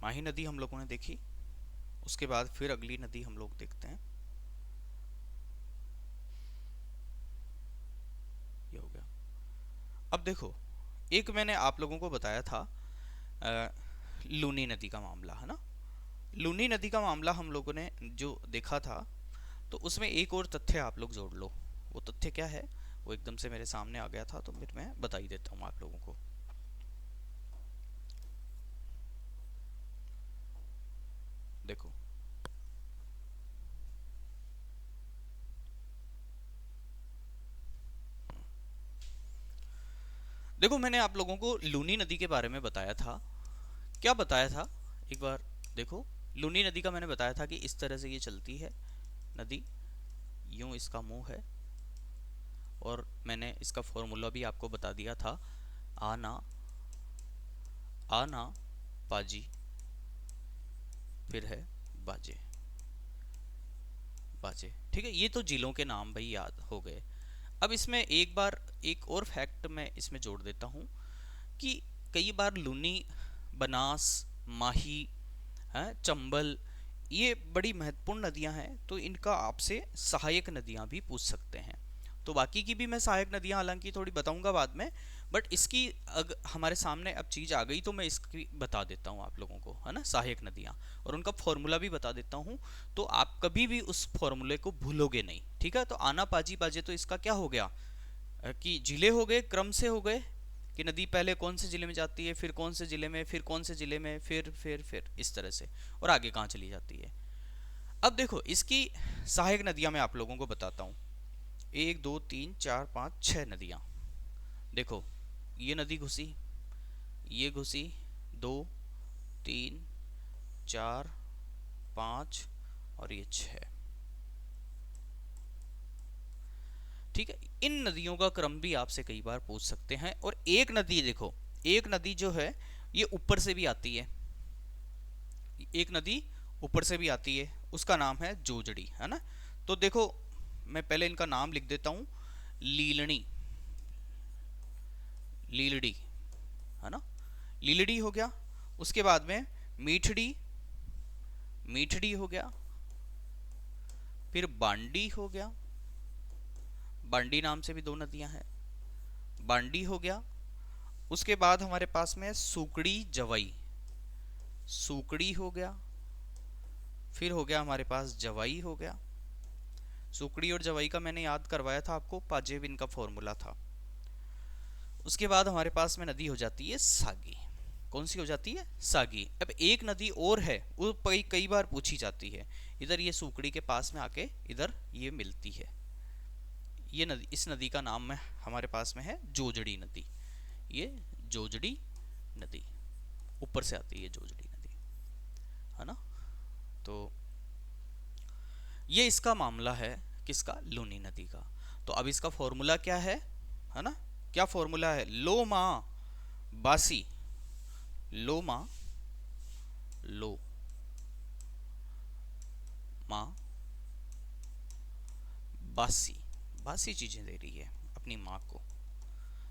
माही नदी हम लोगों ने देखी, उसके बाद फिर अगली नदी हम लोग देखते हैं। ये हो गया। अब देखो, एक मैंने आप लोगों को बताया था लूनी नदी का मामला, है ना। लूनी नदी का मामला हम लोगों ने जो देखा था, तो उसमें एक और तथ्य आप लोग जोड़ लो। वो तथ्य क्या है, वो एकदम से मेरे सामने आ गया था, तो फिर मैं बता ही देता हूँ आप लोगों को। देखो, देखो मैंने आप लोगों को लूनी नदी के बारे में बताया था। क्या बताया था, एक बार देखो। लूनी नदी का मैंने बताया था कि इस तरह से ये चलती है नदी, यूं इसका मुंह है, और मैंने इसका फॉर्मूला भी आपको बता दिया था, आना आना पाजी फिर है बाजे बाजे। ठीक है, ये तो जिलों के नाम भाई याद हो गए। अब इसमें एक बार एक और फैक्ट मैं इसमें जोड़ देता हूँ कि कई बार लूनी, बनास, माही है, चंबल, ये बड़ी महत्वपूर्ण नदियां हैं, तो इनका आपसे सहायक नदियां भी पूछ सकते हैं। तो बाकी की भी मैं सहायक नदियां हालांकि थोड़ी बताऊंगा बाद में, बट इसकी हमारे सामने अब चीज आ गई तो मैं इसकी बता देता हूँ आप लोगों को, है ना, सहायक नदियां, और उनका फॉर्मूला भी बता देता हूँ, तो आप कभी भी उस फॉर्मूले को भूलोगे नहीं। ठीक है, तो आना पाजी बाजे, तो इसका क्या हो गया कि जिले हो गए, क्रम से हो गए कि नदी पहले कौन से जिले में जाती है, फिर कौन से जिले में, फिर कौन से जिले में, फिर इस तरह से, और आगे कहाँ चली जाती है। अब देखो, इसकी सहायक नदियां मैं आप लोगों को बताता हूँ। 1 2 3 4 5 6 नदियां। देखो, ये नदी घुसी, ये घुसी, 2 3 4 5 और ये 6। ठीक है, इन नदियों का क्रम भी आपसे कई बार पूछ सकते हैं। और एक नदी देखो, एक नदी जो है ये ऊपर से भी आती है, एक नदी ऊपर से भी आती है, उसका नाम है जोजड़ी, है ना। तो देखो, मैं पहले इनका नाम लिख देता हूं, लीलनी, लीलड़ी, है ना, लीलड़ी हो गया। उसके बाद में मीठड़ी, मीठड़ी हो गया, फिर बांडी हो गया, बांडी नाम से भी 2 नदियां हैं, बांडी हो गया। उसके बाद हमारे पास में सुकड़ी जवाई, सुकड़ी हो गया, फिर हो गया हमारे पास जवाई हो गया। सुकड़ी और जवाई का मैंने याद करवाया था आपको, पाजेब इनका फॉर्मूला था। उसके बाद हमारे पास में नदी हो जाती है सागी। कौन सी हो जाती है, सागी। अब एक नदी और है, वो कई कई बार पूछी जाती है, इधर ये सुकड़ी के पास में आके इधर ये मिलती है, ये नदी, इस नदी का नाम में हमारे पास में है जोजड़ी नदी। ये जोजड़ी नदी ऊपर से आती है, जोजड़ी नदी, है ना। तो ये इसका मामला है, किसका, लूनी नदी का। तो अब इसका फॉर्मूला क्या है ना, क्या फॉर्मूला है, लो माँ बासी, लो माँ, लो माँ बासी, बासी चीजें दे रही है अपनी माँ को,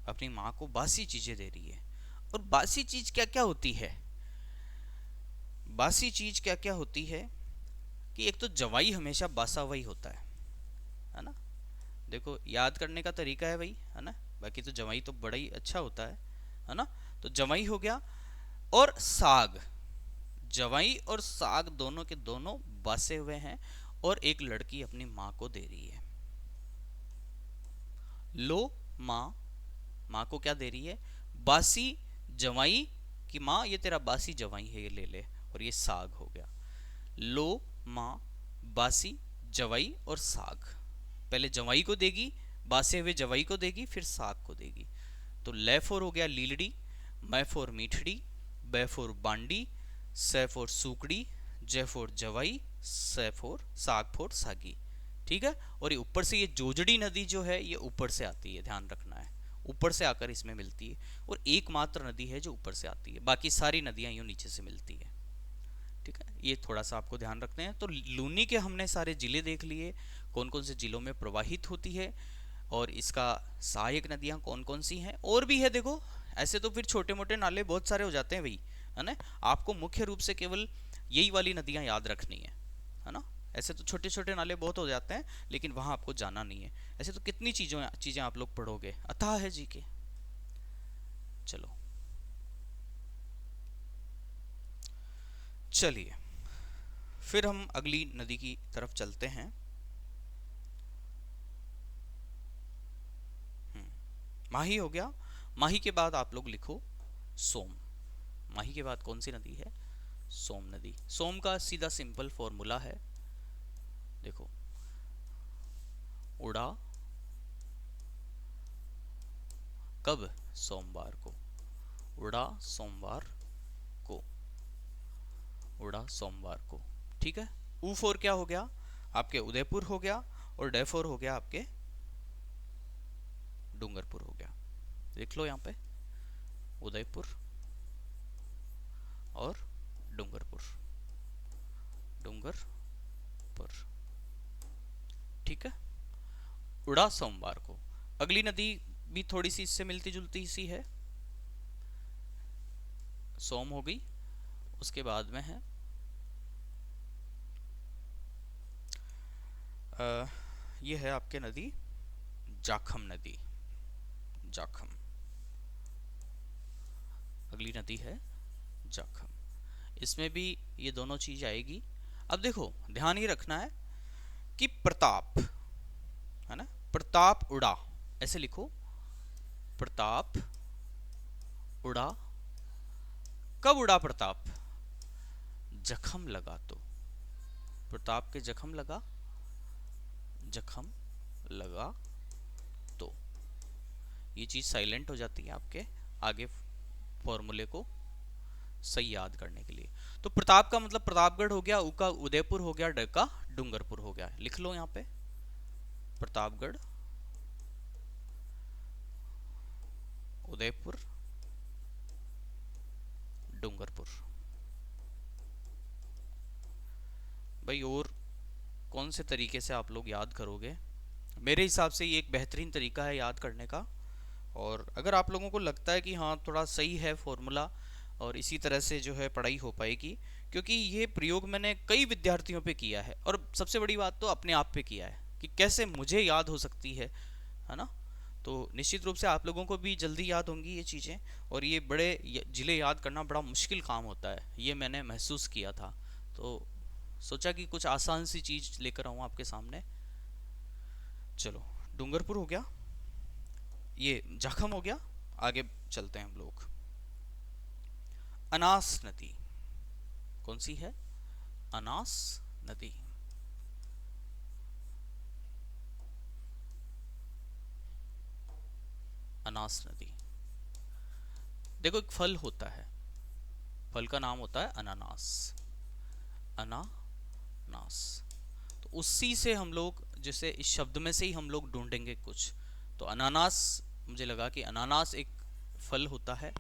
अपनी माँ को बासी चीजें दे रही है। और बासी चीज क्या क्या होती है, बासी चीज क्या क्या होती है कि एक तो जवाई हमेशा बासा वही होता है ना। देखो, याद करने का तरीका है वही, है ना, बाकी तो जवाई तो बड़ा ही अच्छा होता है ना। तो जवाई हो गया, और साग, जवाई और साग दोनों के दोनों बासे हुए हैं, और एक लड़की अपनी माँ को दे रही है। लो माँ, माँ को क्या दे रही है, बासी जवाई कि माँ ये तेरा बासी जवाई है, ये ले ले, और ये साग हो गया। लो माँ बासी जवाई और साग, पहले जवाई को देगी, बासे हुए जवाई को देगी, फिर साग को देगी। तो ले फोर हो गया लीलड़ी, मै फोर मीठड़ी, बै फोर बांडी, से फोर सूकड़ी, जय फोर जवाई, से फोर साग फोर सागी। ठीक है। और ये ऊपर से ये जोजड़ी नदी जो है ये ऊपर से आती है, ध्यान रखना है, ऊपर से आकर इसमें मिलती है। और एकमात्र नदी है जो ऊपर से आती है, बाकी सारी नदियां यूं नीचे से मिलती है। ठीक है, ये थोड़ा सा आपको ध्यान रखते हैं। तो लूनी के हमने सारे जिले देख लिए, कौन कौन से जिलों में प्रवाहित होती है, और इसका सहायक नदियां कौन कौन सी हैं। और भी है देखो, ऐसे तो फिर छोटे मोटे नाले बहुत सारे हो जाते हैं भाई, है ना। आपको मुख्य रूप से केवल यही वाली नदियां याद रखनी है ना। ऐसे तो छोटे छोटे नाले बहुत हो जाते हैं, लेकिन वहां आपको जाना नहीं है। ऐसे तो कितनी चीजें आप लोग पढ़ोगे, अथाह है जी के। चलो चलिए, फिर हम अगली नदी की तरफ चलते हैं। माही हो गया। माही के बाद आप लोग लिखो सोम। माही के बाद कौन सी नदी है? सोम नदी। सोम का सीधा सिंपल फॉर्मूला है, देखो, उड़ा कब? सोमवार को। उड़ा सोमवार को, उड़ा सोमवार को। ठीक है। ऊ फोर क्या हो गया आपके? उदयपुर हो गया। और डे फोर हो गया आपके डूंगरपुर हो गया। लिख लो यहाँ पे, उदयपुर और डूंगरपुर, डूंगरपुर। ठीक है। उड़ा सोमवार को। अगली नदी भी थोड़ी सी इससे मिलती जुलती सी है, सोम हो गई। उसके बाद में है ये है आपके नदी जाखम नदी। जाखम अगली नदी है जाखम। इसमें भी ये दोनों चीज आएगी। अब देखो, ध्यान ही रखना है कि प्रताप, है ना, प्रताप उड़ा, ऐसे लिखो, प्रताप उड़ा। कब उड़ा प्रताप? जखम लगा तो। प्रताप के जखम लगा, जखम लगा तो। ये चीज साइलेंट हो जाती है आपके आगे फॉर्मूले को सही याद करने के लिए। तो प्रताप का मतलब प्रतापगढ़ हो गया, उ का उदयपुर हो गया, ड का डूंगरपुर हो गया। लिख लो यहाँ पे, प्रतापगढ़, उदयपुर, डूंगरपुर। भाई और कौन से तरीके से आप लोग याद करोगे? मेरे हिसाब से ये एक बेहतरीन तरीका है याद करने का। और अगर आप लोगों को लगता है कि हाँ थोड़ा सही है फॉर्मूला और इसी तरह से जो है पढ़ाई हो पाएगी, क्योंकि ये प्रयोग मैंने कई विद्यार्थियों पे किया है, और सबसे बड़ी बात तो अपने आप पे किया है कि कैसे मुझे याद हो सकती है ना। तो निश्चित रूप से आप लोगों को भी जल्दी याद होंगी ये चीज़ें। और ये बड़े जिले याद करना बड़ा मुश्किल काम होता है, ये मैंने महसूस किया था। तो सोचा कि कुछ आसान सी चीज़ लेकर आऊँ आपके सामने। चलो, डूंगरपुर हो गया, ये जाखम हो गया। आगे चलते हैं हम लोग। अनास नदी कौन सी है? अनास नदी। अनास नदी, देखो एक फल होता है, फल का नाम होता है अनानास। अनानास, तो उसी से हम लोग, जैसे इस शब्द में से ही हम लोग ढूंढेंगे कुछ। तो अनानास, मुझे लगा कि अनानास एक फल होता है।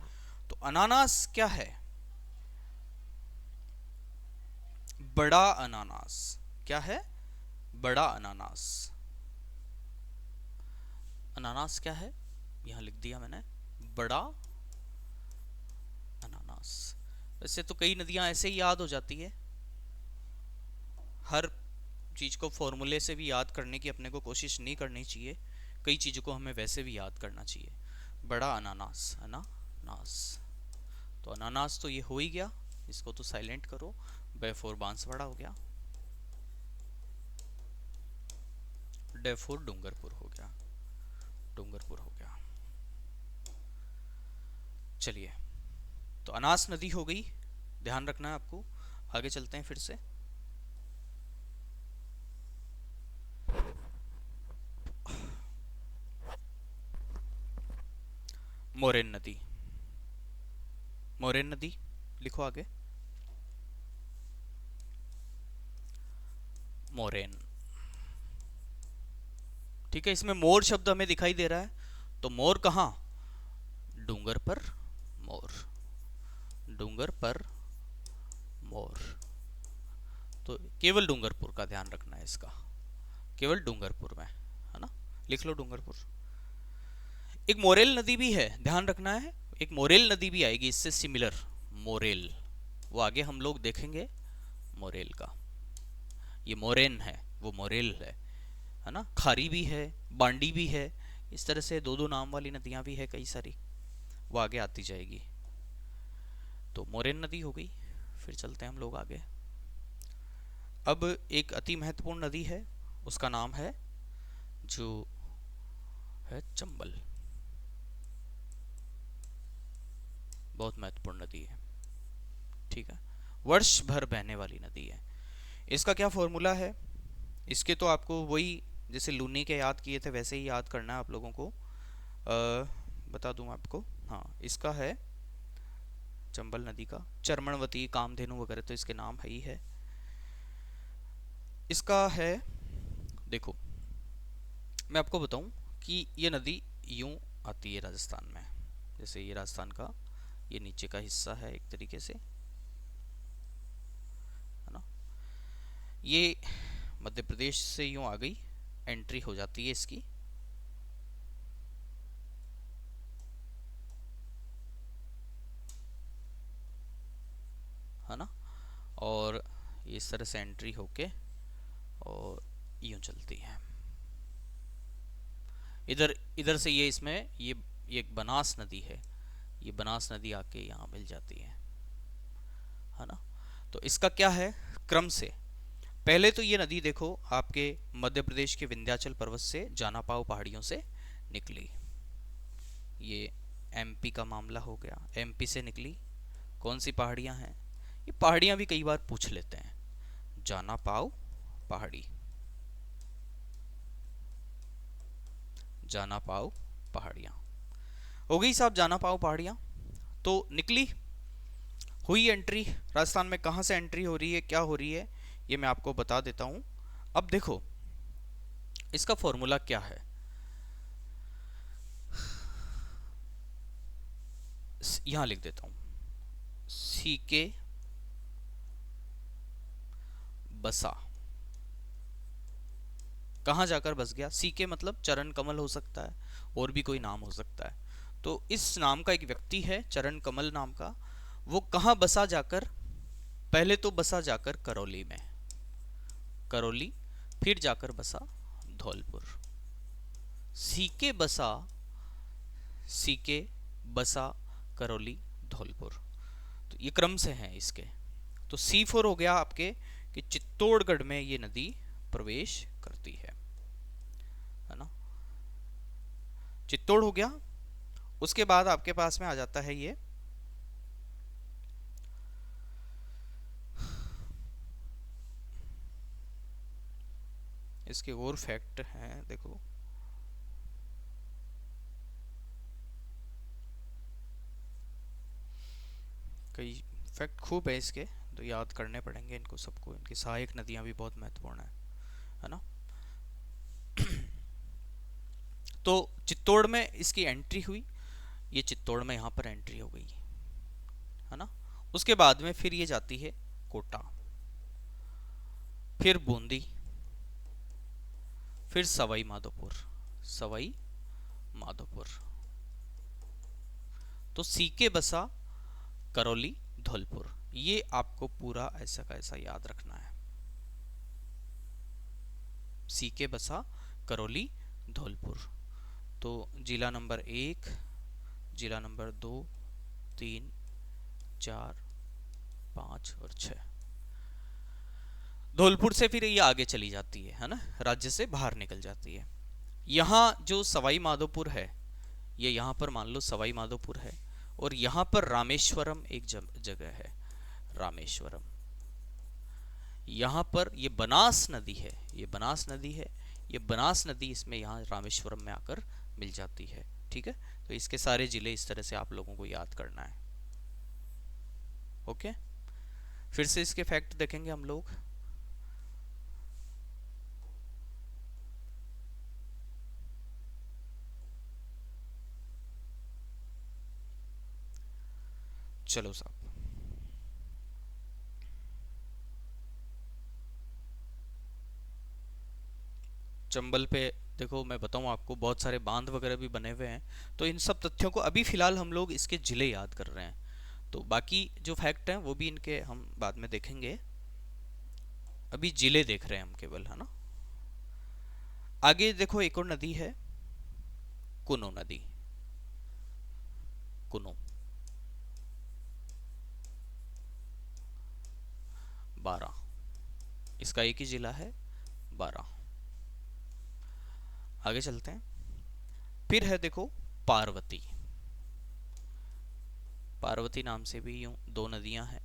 तो अनानास क्या है? बड़ा अनानास। क्या है? बड़ा अनानास। अनानास क्या है? यहां लिख दिया मैंने, बड़ा अनानास। वैसे तो कई नदियां ऐसे ही याद हो जाती है, हर चीज को फॉर्मूले से भी याद करने की अपने को कोशिश नहीं करनी चाहिए। कई चीजों को हमें वैसे भी याद करना चाहिए। बड़ा अनानास, अनानास। तो अनानास तो ये हो ही गया, इसको तो साइलेंट करो। बे फोर बांसवाड़ा हो गया, डे फोर डूंगरपुर हो गया, डूंगरपुर हो गया। चलिए, तो अनास नदी हो गई, ध्यान रखना है आपको। आगे चलते हैं फिर से। मोरेन नदी। मोरेन नदी लिखो आगे, मोरेन। ठीक है, इसमें मोर शब्द हमें दिखाई दे रहा है, तो मोर कहाँ, डूंगर पर मोर, डूंगर पर मोर। तो केवल डूंगरपुर का ध्यान रखना है इसका, केवल डूंगरपुर में, है ना, लिख लो डूंगरपुर। एक मोरेल नदी भी है, ध्यान रखना है, एक मोरेल नदी भी आएगी इससे सिमिलर, मोरेल, वो आगे हम लोग देखेंगे मोरेल का। ये मोरेन है, वो मोरेल है ना। खारी भी है, बांडी भी है, इस तरह से दो दो नाम वाली नदियां भी है कई सारी, वो आगे आती जाएगी। तो मोरेन नदी हो गई। फिर चलते हैं हम लोग आगे। अब एक अति महत्वपूर्ण नदी है, उसका नाम है जो है चंबल, बहुत महत्वपूर्ण नदी है, ठीक है, वर्ष भर बहने वाली नदी है। इसका क्या फॉर्मूला है, इसके तो आपको वही जैसे लूनी के याद किए थे वैसे ही याद करना है आप लोगों को। बता दूं आपको, हाँ, इसका है चंबल नदी का, चरमणवती, कामधेनु वगैरह तो इसके नाम है ही है। इसका है, देखो मैं आपको बताऊं कि ये नदी यूं आती है राजस्थान में, जैसे ये राजस्थान का ये नीचे का हिस्सा है एक तरीके से, है ना, ये मध्य प्रदेश से यूं आ गई, एंट्री हो जाती है इसकी, है ना, और इस तरह से एंट्री होके और यूं चलती है इधर, इधर से ये इसमें ये एक बनास नदी है, ये बनास नदी आके यहाँ मिल जाती है ना। तो इसका क्या है क्रम से, पहले तो ये नदी देखो आपके मध्य प्रदेश के विंध्याचल पर्वत से जानापाव पहाड़ियों से निकली, ये एमपी का मामला हो गया, एमपी से निकली, कौन सी पहाड़ियाँ हैं, ये पहाड़ियाँ भी कई बार पूछ लेते हैं, जानापाव पहाड़ी, जानापाव पहाड़ियाँ हो गई साहब, जानापाव पहाड़ियाँ तो निकली, हुई एंट्री राजस्थान में, कहाँ से एंट्री हो रही है, क्या हो रही है, ये मैं आपको बता देता हूँ। अब देखो इसका फॉर्मूला क्या है, यहां लिख देता हूं, सी के बसा, कहां जाकर बस गया, सी के मतलब चरण कमल हो सकता है और भी कोई नाम हो सकता है, तो इस नाम का एक व्यक्ति है चरण कमल नाम का, वो कहां बसा जाकर, पहले तो बसा जाकर करौली में, करौली, फिर जाकर बसा धौलपुर, सीके बसा, सीके बसा करौली धौलपुर, तो ये क्रम से हैं इसके। तो C4 हो गया आपके कि चित्तौड़गढ़ में ये नदी प्रवेश करती है ना, चित्तौड़ हो गया। उसके बाद आपके पास में आ जाता है ये इसके और फैक्ट हैं, देखो कई फैक्ट खूब है इसके, तो याद करने पड़ेंगे इनको सबको, इनकी सहायक नदियां भी बहुत महत्वपूर्ण है ना। तो चित्तौड़ में इसकी एंट्री हुई, ये चित्तौड़ में यहाँ पर एंट्री हो गई, है ना। उसके बाद में फिर ये जाती है कोटा, फिर बूंदी, फिर सवाई माधोपुर, सवाई माधोपुर, तो सीके बसा करौली धौलपुर, ये आपको पूरा ऐसा का ऐसा याद रखना है, सीके बसा करौली धौलपुर। तो जिला नंबर 1, जिला नंबर 2, 3, 4, 5 और 6, धौलपुर से फिर ये आगे चली जाती है ना, राज्य से बाहर निकल जाती है। यहाँ जो सवाई माधोपुर है, ये यहाँ पर मान लो सवाई माधोपुर है, और यहाँ पर रामेश्वरम एक जगह है, रामेश्वरम, यहाँ पर ये बनास नदी है, ये बनास नदी है, ये बनास नदी इसमें यहाँ रामेश्वरम में आकर मिल जाती है, ठीक है। तो इसके सारे जिले इस तरह से आप लोगों को याद करना है, ओके। फिर से इसके फैक्ट देखेंगे हम लोग। चलो साहब, चंबल पे देखो मैं बताऊं आपको, बहुत सारे बांध वगैरह भी बने हुए हैं। तो इन सब तथ्यों को अभी फिलहाल हम लोग इसके जिले याद कर रहे हैं। तो बाकी जो फैक्ट हैं वो भी इनके हम बाद में देखेंगे। अभी जिले देख रहे हैं हम केवल, है ना। आगे देखो एक और नदी है, कुनो नदी। कुनो, 12, इसका एक ही जिला है, 12। आगे चलते हैं। फिर है देखो पार्वती। पार्वती नाम से भी यूं दो नदियां हैं।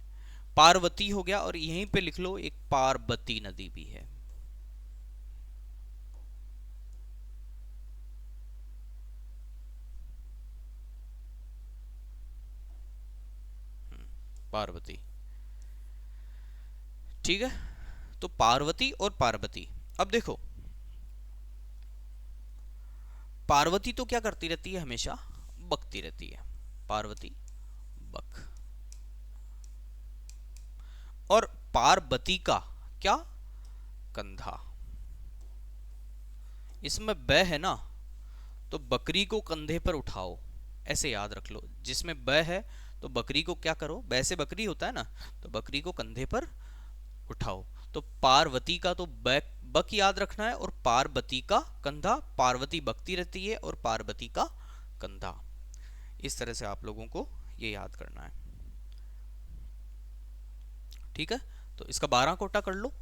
पार्वती हो गया, और यहीं पे लिख लो एक पार्वती नदी भी है। पार्वती, ठीक है। तो पार्वती और पार्वती। अब देखो, पार्वती तो क्या करती रहती है हमेशा, बकती रहती है। पार्वती बक। और पार्वती का क्या, कंधा। इसमें ब है ना, तो बकरी को कंधे पर उठाओ, ऐसे याद रख लो। जिसमें ब है तो बकरी को क्या करो, ब से बकरी होता है ना, तो बकरी को कंधे पर उठाओ। तो पार्वती का तो बक बक याद रखना है, और पार्वती का कंधा। पार्वती बकती रहती है और पार्वती का कंधा। इस तरह से आप लोगों को ये याद करना है, ठीक है। तो इसका 12 कोटा कर लो,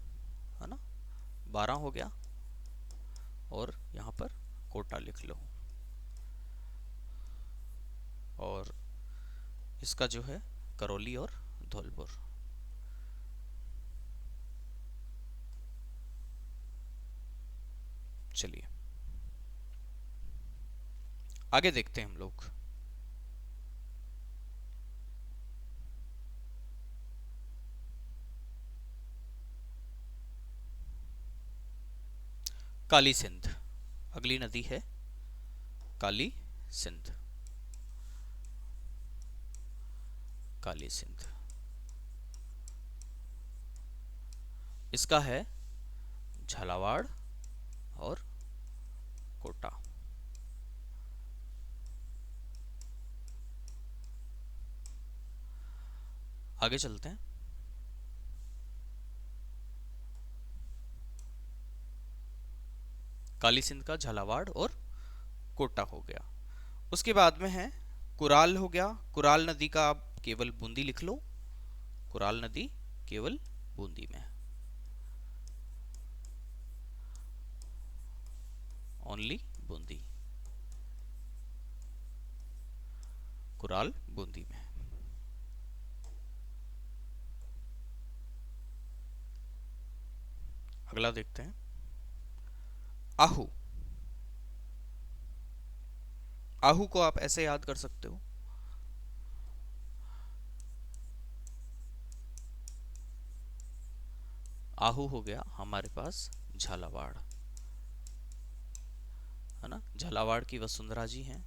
है ना, 12 हो गया। और यहाँ पर कोटा लिख लो। और इसका जो है करौली और धौलपुर। चलिए आगे देखते हैं हम लोग। काली सिंध, अगली नदी है काली सिंध। काली सिंध, इसका है झालावाड़ और कोटा। आगे चलते हैं। काली सिंध का झालावाड़ और कोटा हो गया। उसके बाद में है कुराल हो गया। कुराल नदी का आप केवल बूंदी लिख लो। कुराल नदी केवल बूंदी में, ओनली बूंदी। कुराल बूंदी में। अगला देखते हैं, आहू। आहू को आप ऐसे याद कर सकते हो, आहू हो गया हमारे पास झालावाड़, है ना। झालावाड़ की वसुंधरा जी हैं,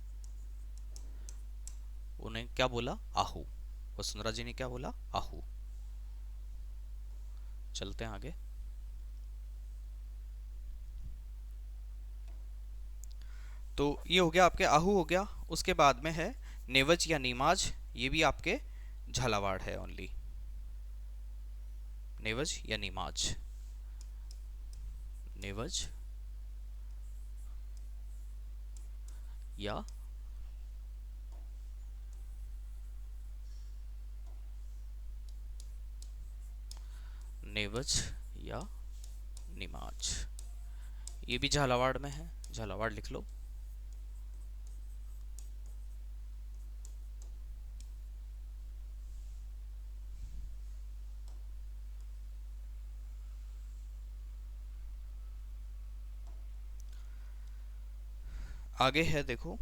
उन्हें क्या बोला, आहू। वसुंधरा जी ने क्या बोला, आहू। चलते हैं आगे। तो ये हो गया आपके आहू हो गया। उसके बाद में है नेवज या नीमाज, ये भी आपके झालावाड़ है ओनली। नेवज या नीमाज, नेवज या नेवज या नीमाज, ये भी झालावाड़ में है, झालावाड़ लिख लो। आगे है देखो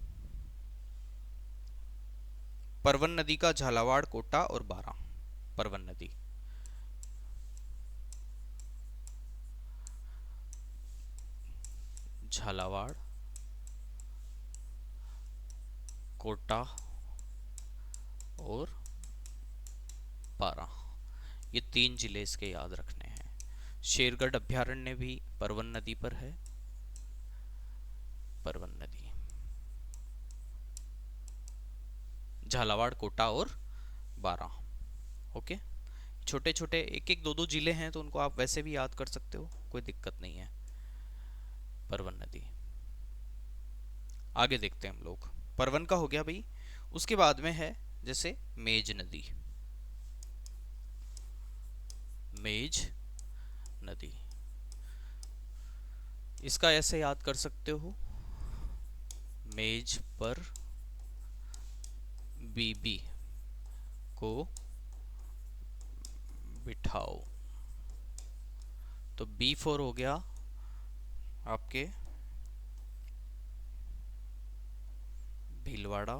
परवन नदी का झालावाड़, कोटा और बारां। परवन नदी, झालावाड़, कोटा और बारां, ये 3 जिले इसके याद रखने हैं। शेरगढ़ अभ्यारण्य भी परवन नदी पर है, परवन नदी। झालावाड़, कोटा और बारां। ओके, छोटे छोटे एक एक दो दो जिले हैं तो उनको आप वैसे भी याद कर सकते हो, कोई दिक्कत नहीं है। परवन नदी। आगे देखते हैं हम लोग। परवन का हो गया भाई। उसके बाद में है जैसे मेज नदी, मेज नदी। इसका ऐसे याद कर सकते हो, मेज पर बीबी को बिठाओ। तो B4 हो गया आपके भीलवाड़ा,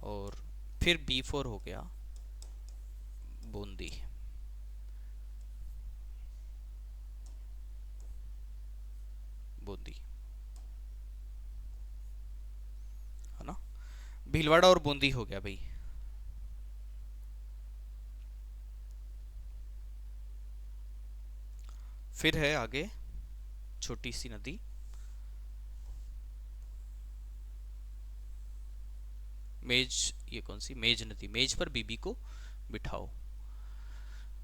और फिर B4 हो गया बूंदी। बूंदी है ना, भीलवाड़ा और बूंदी हो गया भाई। फिर है आगे छोटी सी नदी, मेज। ये कौन सी मेज नदी, मेज पर बीबी को बिठाओ।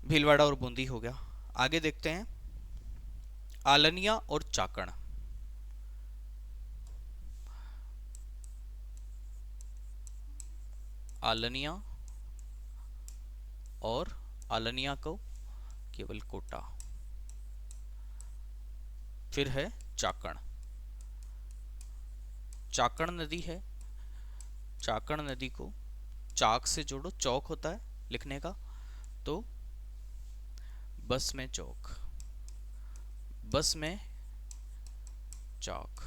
भीलवाड़ा और बूंदी हो गया। आगे देखते हैं आलनिया और चाकण। आलनिया और आलनिया को केवल कोटा। फिर है चाकण, चाकण नदी है। चाकण नदी को चाक से जोड़ो, चौक होता है लिखने का, तो बस में चौक, बस में चाक।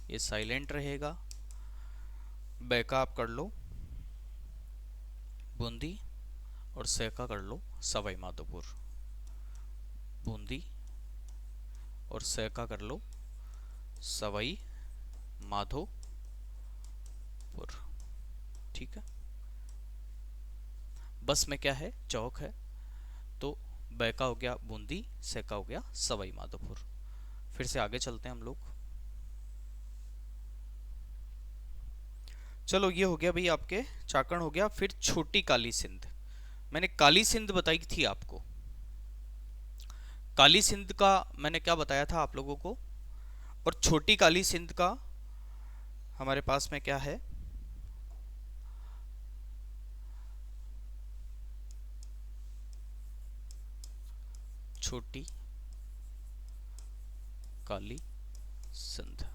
ये साइलेंट रहेगा। बैका आप कर लो बूंदी, और सैका कर लो सवाई माधोपुर। बूंदी और सैका कर लो सवाई माधोपुर। ठीक है, बस में क्या है, चौक है, तो बैका हो गया बूंदी, सैका हो गया सवाई माधोपुर। फिर से आगे चलते हैं हम लोग। चलो ये हो गया भाई आपके चाकण हो गया। फिर छोटी काली सिंध, मैंने काली सिंध बताई थी आपको। काली सिंध का मैंने क्या बताया था आप लोगों को, और छोटी काली सिंध का हमारे पास में क्या है, छोटी काली सिंध।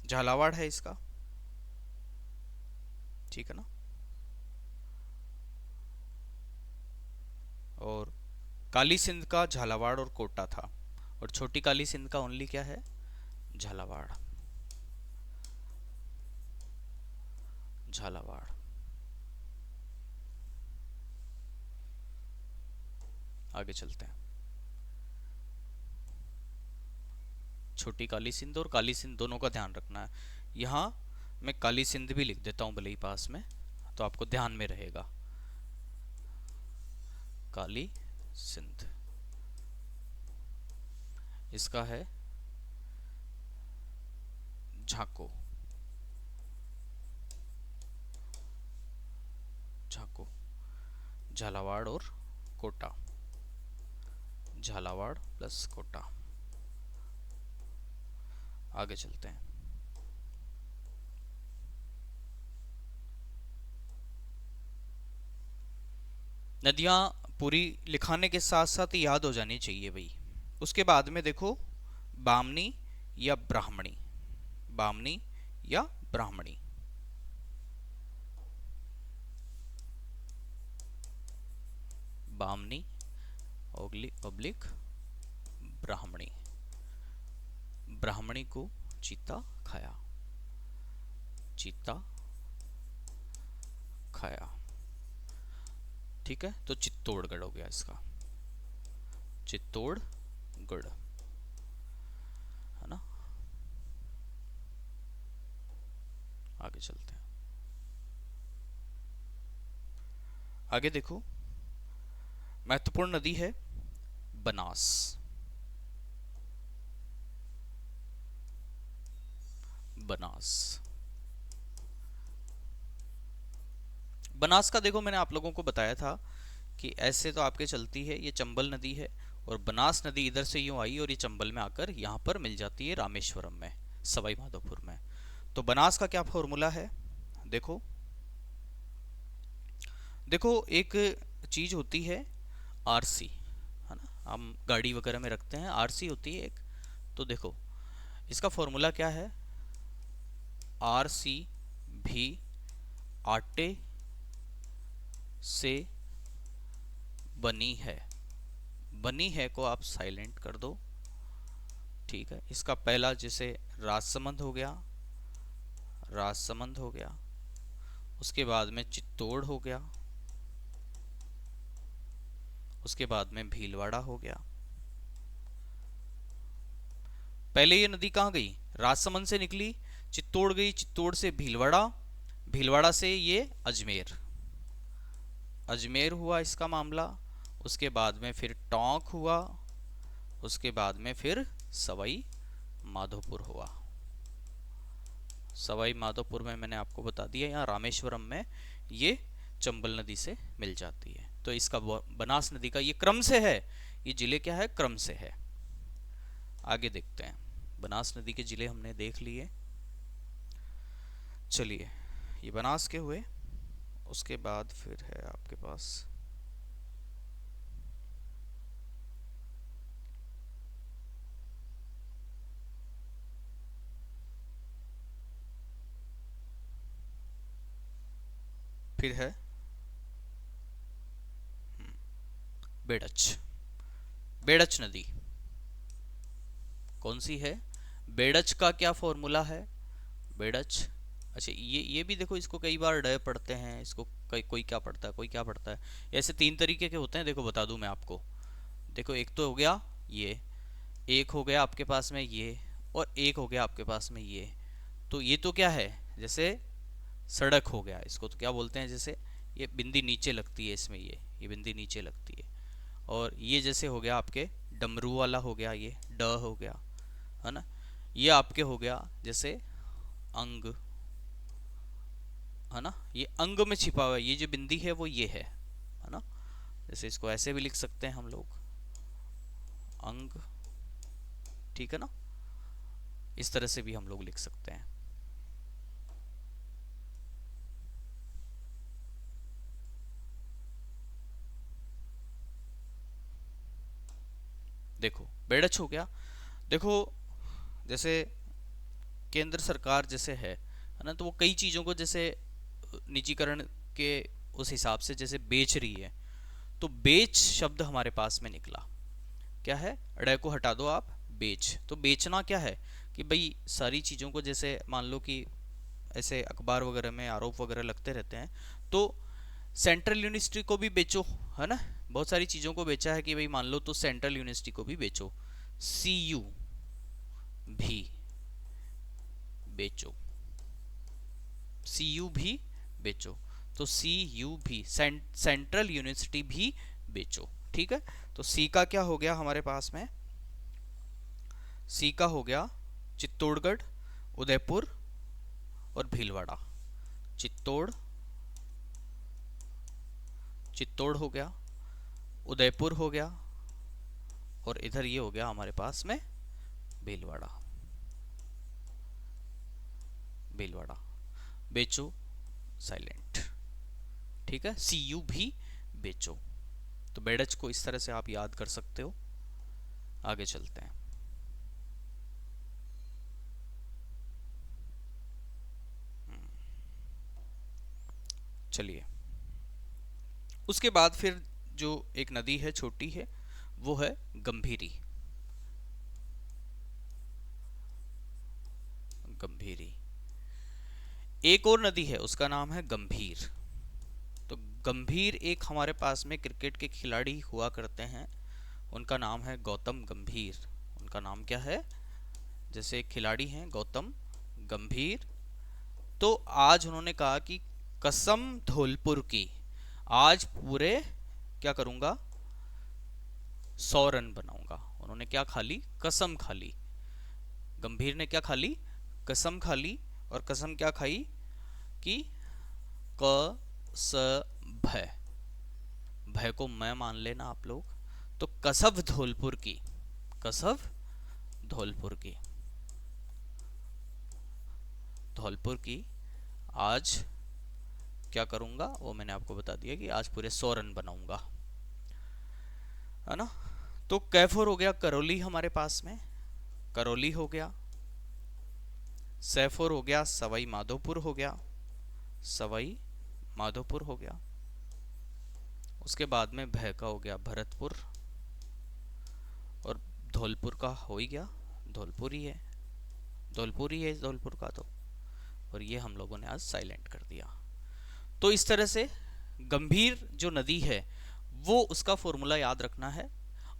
झालावाड़ है इसका, ठीक है ना। और काली सिंध का झालावाड़ और कोटा था, और छोटी काली सिंध का ओनली क्या है, झालावाड़। झालावाड़। आगे चलते हैं। छोटी काली सिंध और काली सिंध दोनों का ध्यान रखना है। यहाँ मैं काली सिंध भी लिख देता हूँ भले ही पास में, तो आपको ध्यान में रहेगा। काली सिंध इसका है झाको, झाको। झालावाड़ और कोटा, झालावाड़ प्लस कोटा। आगे चलते हैं। नदियां पूरी लिखाने के साथ साथ याद हो जानी चाहिए भाई। उसके बाद में देखो बामनी या ब्राह्मणी, बामनी या ब्राह्मणी। बामनी ऑब्लिक ब्राह्मणी। ब्राह्मणी को चीता खाया, चीता खाया। ठीक है, तो चित्तौड़गढ़ हो गया इसका, चित्तौड़गढ़, है ना। आगे चलते हैं। आगे देखो, महत्वपूर्ण नदी है बनास। बनास, बनास का देखो मैंने आप लोगों को बताया था कि ऐसे तो आपके चलती है, ये चंबल नदी है, और बनास नदी इधर से यूं आई और ये चंबल में आकर यहाँ पर मिल जाती है रामेश्वरम में, सवाई माधोपुर में। तो बनास का क्या फॉर्मूला है, देखो देखो एक चीज होती है आरसी, है ना, हम गाड़ी वगैरह में रखते हैं, आरसी होती है एक। तो देखो इसका फॉर्मूला क्या है, आरसी भी आटे से बनी है। बनी है को आप साइलेंट कर दो, ठीक है। इसका पहला जैसे राजसमंद हो गया, राजसमंद हो गया, उसके बाद में चित्तौड़ हो गया, उसके बाद में भीलवाड़ा हो गया। पहले ये नदी कहाँ गई, राजसमंद से निकली, चित्तौड़ गई, चित्तौड़ से भीलवाड़ा, भीलवाड़ा से ये अजमेर, अजमेर हुआ इसका मामला। उसके बाद में फिर टोंक हुआ, उसके बाद में फिर सवाई माधोपुर हुआ। सवाई माधोपुर में मैंने आपको बता दिया, यहाँ रामेश्वरम में ये चंबल नदी से मिल जाती है। तो इसका बनास नदी का ये क्रम से है, ये जिले क्या है, क्रम से है। आगे देखते हैं, बनास नदी के जिले हमने देख लिए। चलिए, ये बनास के हुए, उसके बाद फिर है आपके पास फिर है बेड़च, बेड़च नदी कौन सी है, बेड़च का क्या फॉर्मूला है, बेड़च। अच्छा, ये भी देखो, इसको कई बार ड पढ़ते हैं, इसको कोई क्या पढ़ता है, कोई क्या पढ़ता है, ऐसे तीन तरीके के होते हैं। देखो बता दूं मैं आपको, देखो एक तो हो गया ये, एक हो गया आपके पास में ये, और एक हो गया आपके पास में ये। तो ये तो क्या है, जैसे सड़क हो गया, इसको तो क्या बोलते हैं, जैसे ये बिंदी नीचे लगती है इसमें, ये बिंदी नीचे लगती है। और ये जैसे हो गया आपके डमरू वाला हो गया, ये ड हो गया, है ना। ये आपके हो गया जैसे अंग, है ना, ये अंग में छिपा हुआ है, ये जो बिंदी है वो ये है ना। जैसे इसको ऐसे भी लिख सकते हैं हम लोग, अंग, ठीक है ना, इस तरह से भी हम लोग लिख सकते हैं। देखो बेड़च हो गया। देखो जैसे केंद्र सरकार जैसे है ना, तो वो कई चीज़ों को जैसे निजीकरण के उस हिसाब से जैसे बेच रही है, तो बेच शब्द हमारे पास में निकला, क्या है, अड़े को हटा दो आप, बेच। तो बेचना क्या है कि भाई सारी चीज़ों को, जैसे मान लो कि ऐसे अखबार वगैरह में आरोप वगैरह लगते रहते हैं, तो सेंट्रल यूनिवर्सिटी को भी बेचो, है ना, बहुत सारी चीज़ों को बेचा है कि भाई मान लो तो सेंट्रल यूनिवर्सिटी को भी बेचो, सीयू भी बेचो, सीयू भी बेचो, तो सी यू भी सेंट्रल यूनिवर्सिटी भी बेचो, ठीक है। तो सी का क्या हो गया हमारे पास में, सी का हो गया चित्तौड़गढ़, उदयपुर और भीलवाड़ा। चित्तौड़, चित्तौड़ हो गया, उदयपुर हो गया, और इधर ये हो गया हमारे पास में भीलवाड़ा, भीलवाड़ा। बेचो साइलेंट, ठीक है, सी यू भी बेचो। तो बेड़च को इस तरह से आप याद कर सकते हो। आगे चलते हैं। चलिए, उसके बाद फिर जो एक नदी है छोटी है, वो है गंभीरी, गंभीरी। एक और नदी है उसका नाम है गंभीर। तो गंभीर एक हमारे पास में क्रिकेट के खिलाड़ी हुआ करते हैं, उनका नाम है गौतम गंभीर। उनका नाम क्या है? जैसे एक खिलाड़ी हैं गौतम गंभीर, तो आज उन्होंने कहा कि कसम धौलपुर की, आज पूरे क्या करूंगा, 100 रन बनाऊंगा। उन्होंने क्या खा ली? कसम खा ली। गंभीर ने क्या खा ली? कसम खा ली। और कसम क्या खाई? कि क स भय, भय को मैं मान लेना आप लोग। तो कसब धौलपुर की, कसब धौलपुर की, धौलपुर की आज क्या करूंगा वो मैंने आपको बता दिया कि आज पूरे 100 रन बनाऊंगा, है ना। तो कैफोर हो गया करौली हमारे पास में, करौली हो गया। सैफोर हो गया सवाई माधोपुर हो गया, सवाई माधोपुर हो गया। उसके बाद में भय का हो गया भरतपुर, और धौलपुर का हो ही गया, धौलपुर ही है, धौलपुर ही है धौलपुर का तो। और ये हम लोगों ने आज साइलेंट कर दिया। तो इस तरह से गंभीर जो नदी है वो उसका फॉर्मूला याद रखना है।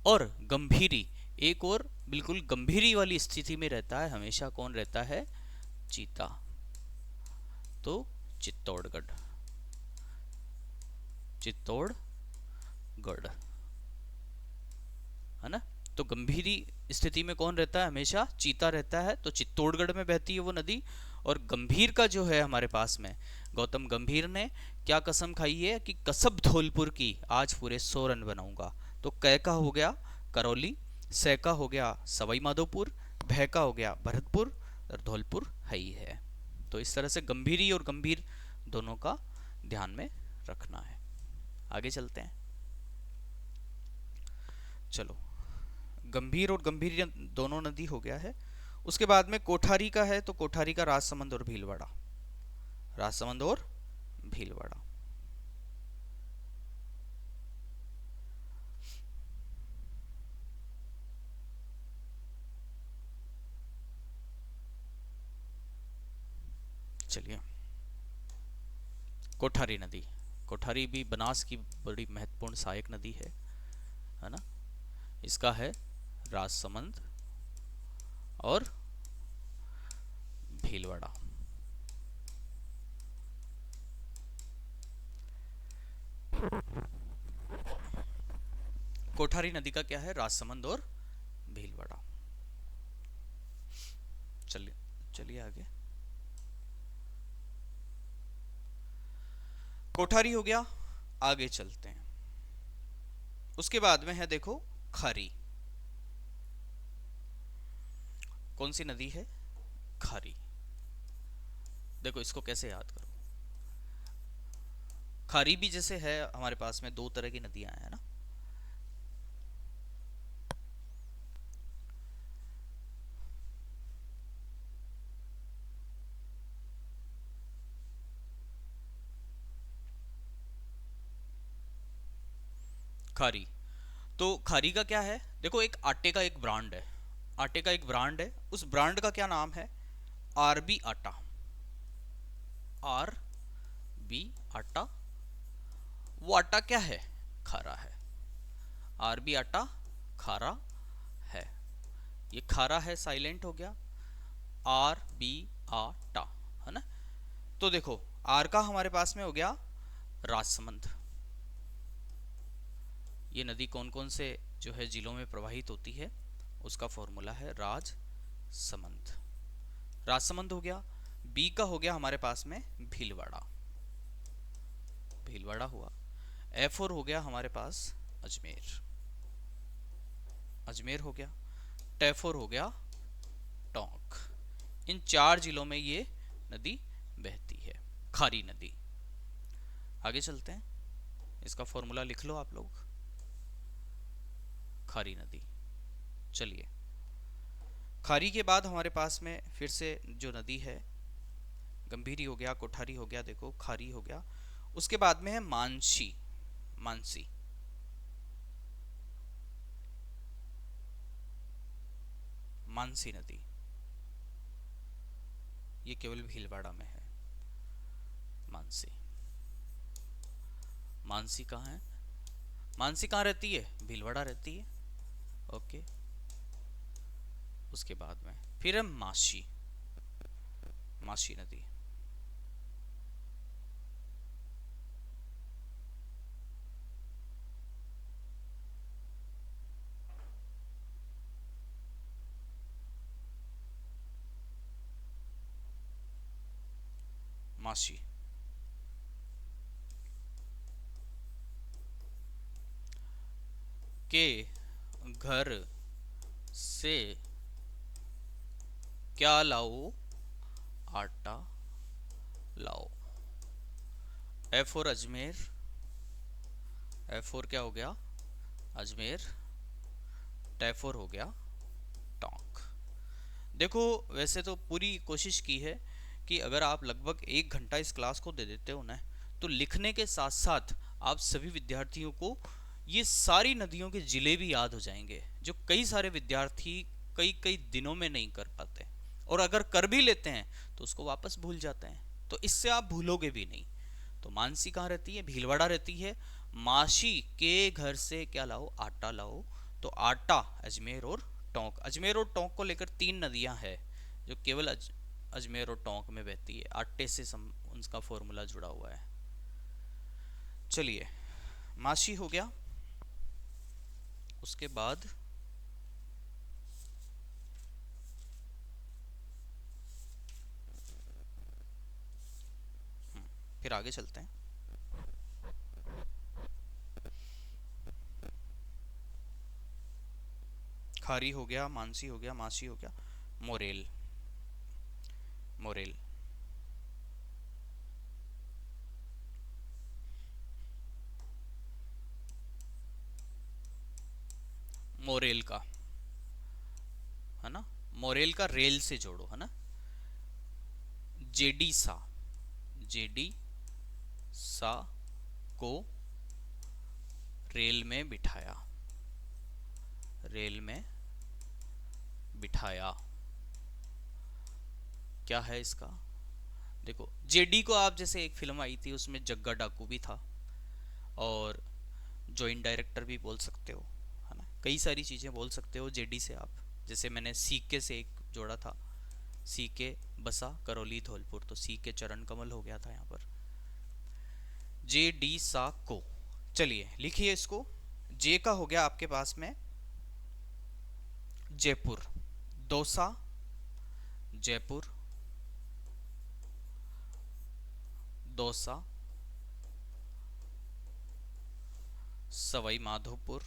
और गंभीरी, एक और बिल्कुल गंभीरी वाली स्थिति में रहता है हमेशा, कौन रहता है? चीता। तो चित्तौड़गढ़, चित्तौड़गढ़, है ना। तो गंभीरी स्थिति में कौन रहता है? हमेशा चीता रहता है। तो चित्तौड़गढ़ में बहती है वो नदी। और गंभीर का जो है हमारे पास में, गौतम गंभीर ने क्या कसम खाई है? कि कसब धौलपुर की, आज पूरे 100 रन बनाऊंगा। तो कै का हो गया करौली, सै का हो गया सवाई माधोपुर, भय का हो गया भरतपुर, और धौलपुर है ही है। तो इस तरह से गंभीरी और गंभीर दोनों का ध्यान में रखना है। आगे चलते हैं। चलो, गंभीर और गंभीर दोनों नदी हो गया है। उसके बाद में कोठारी का है, तो कोठारी का राजसमंद और भीलवाड़ा, राजसमंद और भीलवाड़ा। चलिए, कोठारी नदी, कोठारी भी बनास की बड़ी महत्वपूर्ण सहायक नदी है ना। इसका है राजसमंद और भीलवाड़ा। कोठारी नदी का क्या है? राजसमंद और भीलवाड़ा। चलिए चलिए आगे। कोठारी हो गया, आगे चलते हैं। उसके बाद में है देखो खारी। कौन सी नदी है? खारी। देखो इसको कैसे याद करो। खारी भी जैसे है हमारे पास में दो तरह की नदियां हैं ना। खारी, तो खारी का क्या है? देखो एक आटे का एक ब्रांड है, आटे का एक ब्रांड है। उस ब्रांड का क्या नाम है? आरबी आटा, आर बी आटा। वो आटा क्या है? खारा है। आरबी आटा खारा है। ये खारा है साइलेंट हो गया, आर बी आटा, है ना। तो देखो आर का हमारे पास में हो गया राजसमंद। ये नदी कौन कौन से जो है जिलों में प्रवाहित होती है? उसका फॉर्मूला है राजसमंद, राजसमंद हो गया। बी का हो गया हमारे पास में भीलवाड़ा, भीलवाड़ा हुआ। एफ और हो गया हमारे पास अजमेर, अजमेर हो गया। टेफोर हो गया टोंक। इन 4 जिलों में ये नदी बहती है, खारी नदी। आगे चलते हैं, इसका फॉर्मूला लिख लो आप लोग, खारी नदी। चलिए, खारी के बाद हमारे पास में फिर से जो नदी है, गंभीरी हो गया, कोठारी हो गया, देखो खारी हो गया। उसके बाद में है मानसी, मानसी। मानसी नदी ये केवल भीलवाड़ा में है। मानसी, मानसी कहाँ है? मानसी कहाँ रहती है? भीलवाड़ा रहती है। ओके। उसके बाद में फिर है माशी, माशी नदी। माशी के घर से क्या लाओ, आटा लाओ। A for Ajmer, A for क्या हो गया, अजमेर। टैफोर हो गया टोंक। देखो वैसे तो पूरी कोशिश की है कि अगर आप लगभग 1 घंटा इस क्लास को दे देते हो ना, तो लिखने के साथ साथ आप सभी विद्यार्थियों को ये सारी नदियों के जिले भी याद हो जाएंगे, जो कई सारे विद्यार्थी कई कई दिनों में नहीं कर पाते, और अगर कर भी लेते हैं तो उसको वापस भूल जाते हैं। तो इससे आप भूलोगे भी नहीं। तो मानसी कहाँ रहती है, भीलवाड़ा रहती है। मासी के घर से क्या लाओ, आटा लाओ। तो आटा अजमेर और टोंक, अजमेर और टोंक को लेकर 3 नदियां हैं जो केवल अजमेर और टोंक में बहती है। आटे से उनका फॉर्मूला जुड़ा हुआ है। चलिए, मासी हो गया। उसके बाद फिर आगे चलते हैं। खारी हो गया, मानसी हो गया, मासी हो गया, मोरेल, मोरेल। मोरेल का, है ना, मोरेल का रेल से जोड़ो, है ना। जेडी सा, जेडी सा को रेल में बिठाया, रेल में बिठाया। क्या है इसका, देखो जेडी को आप, जैसे एक फिल्म आई थी उसमें जग्गा डाकू भी था, और जॉइंट डायरेक्टर भी बोल सकते हो, है ना, कई सारी चीज़ें बोल सकते हो जेडी से आप। जैसे मैंने सीके से एक जोड़ा था, सीके बसा करौली धौलपुर, तो सीके चरण कमल हो गया था यहाँ पर। जे डी सा को, चलिए लिखिए इसको। जे का हो गया आपके पास में जयपुर, दौसा जयपुर, दौसा सवाई माधोपुर,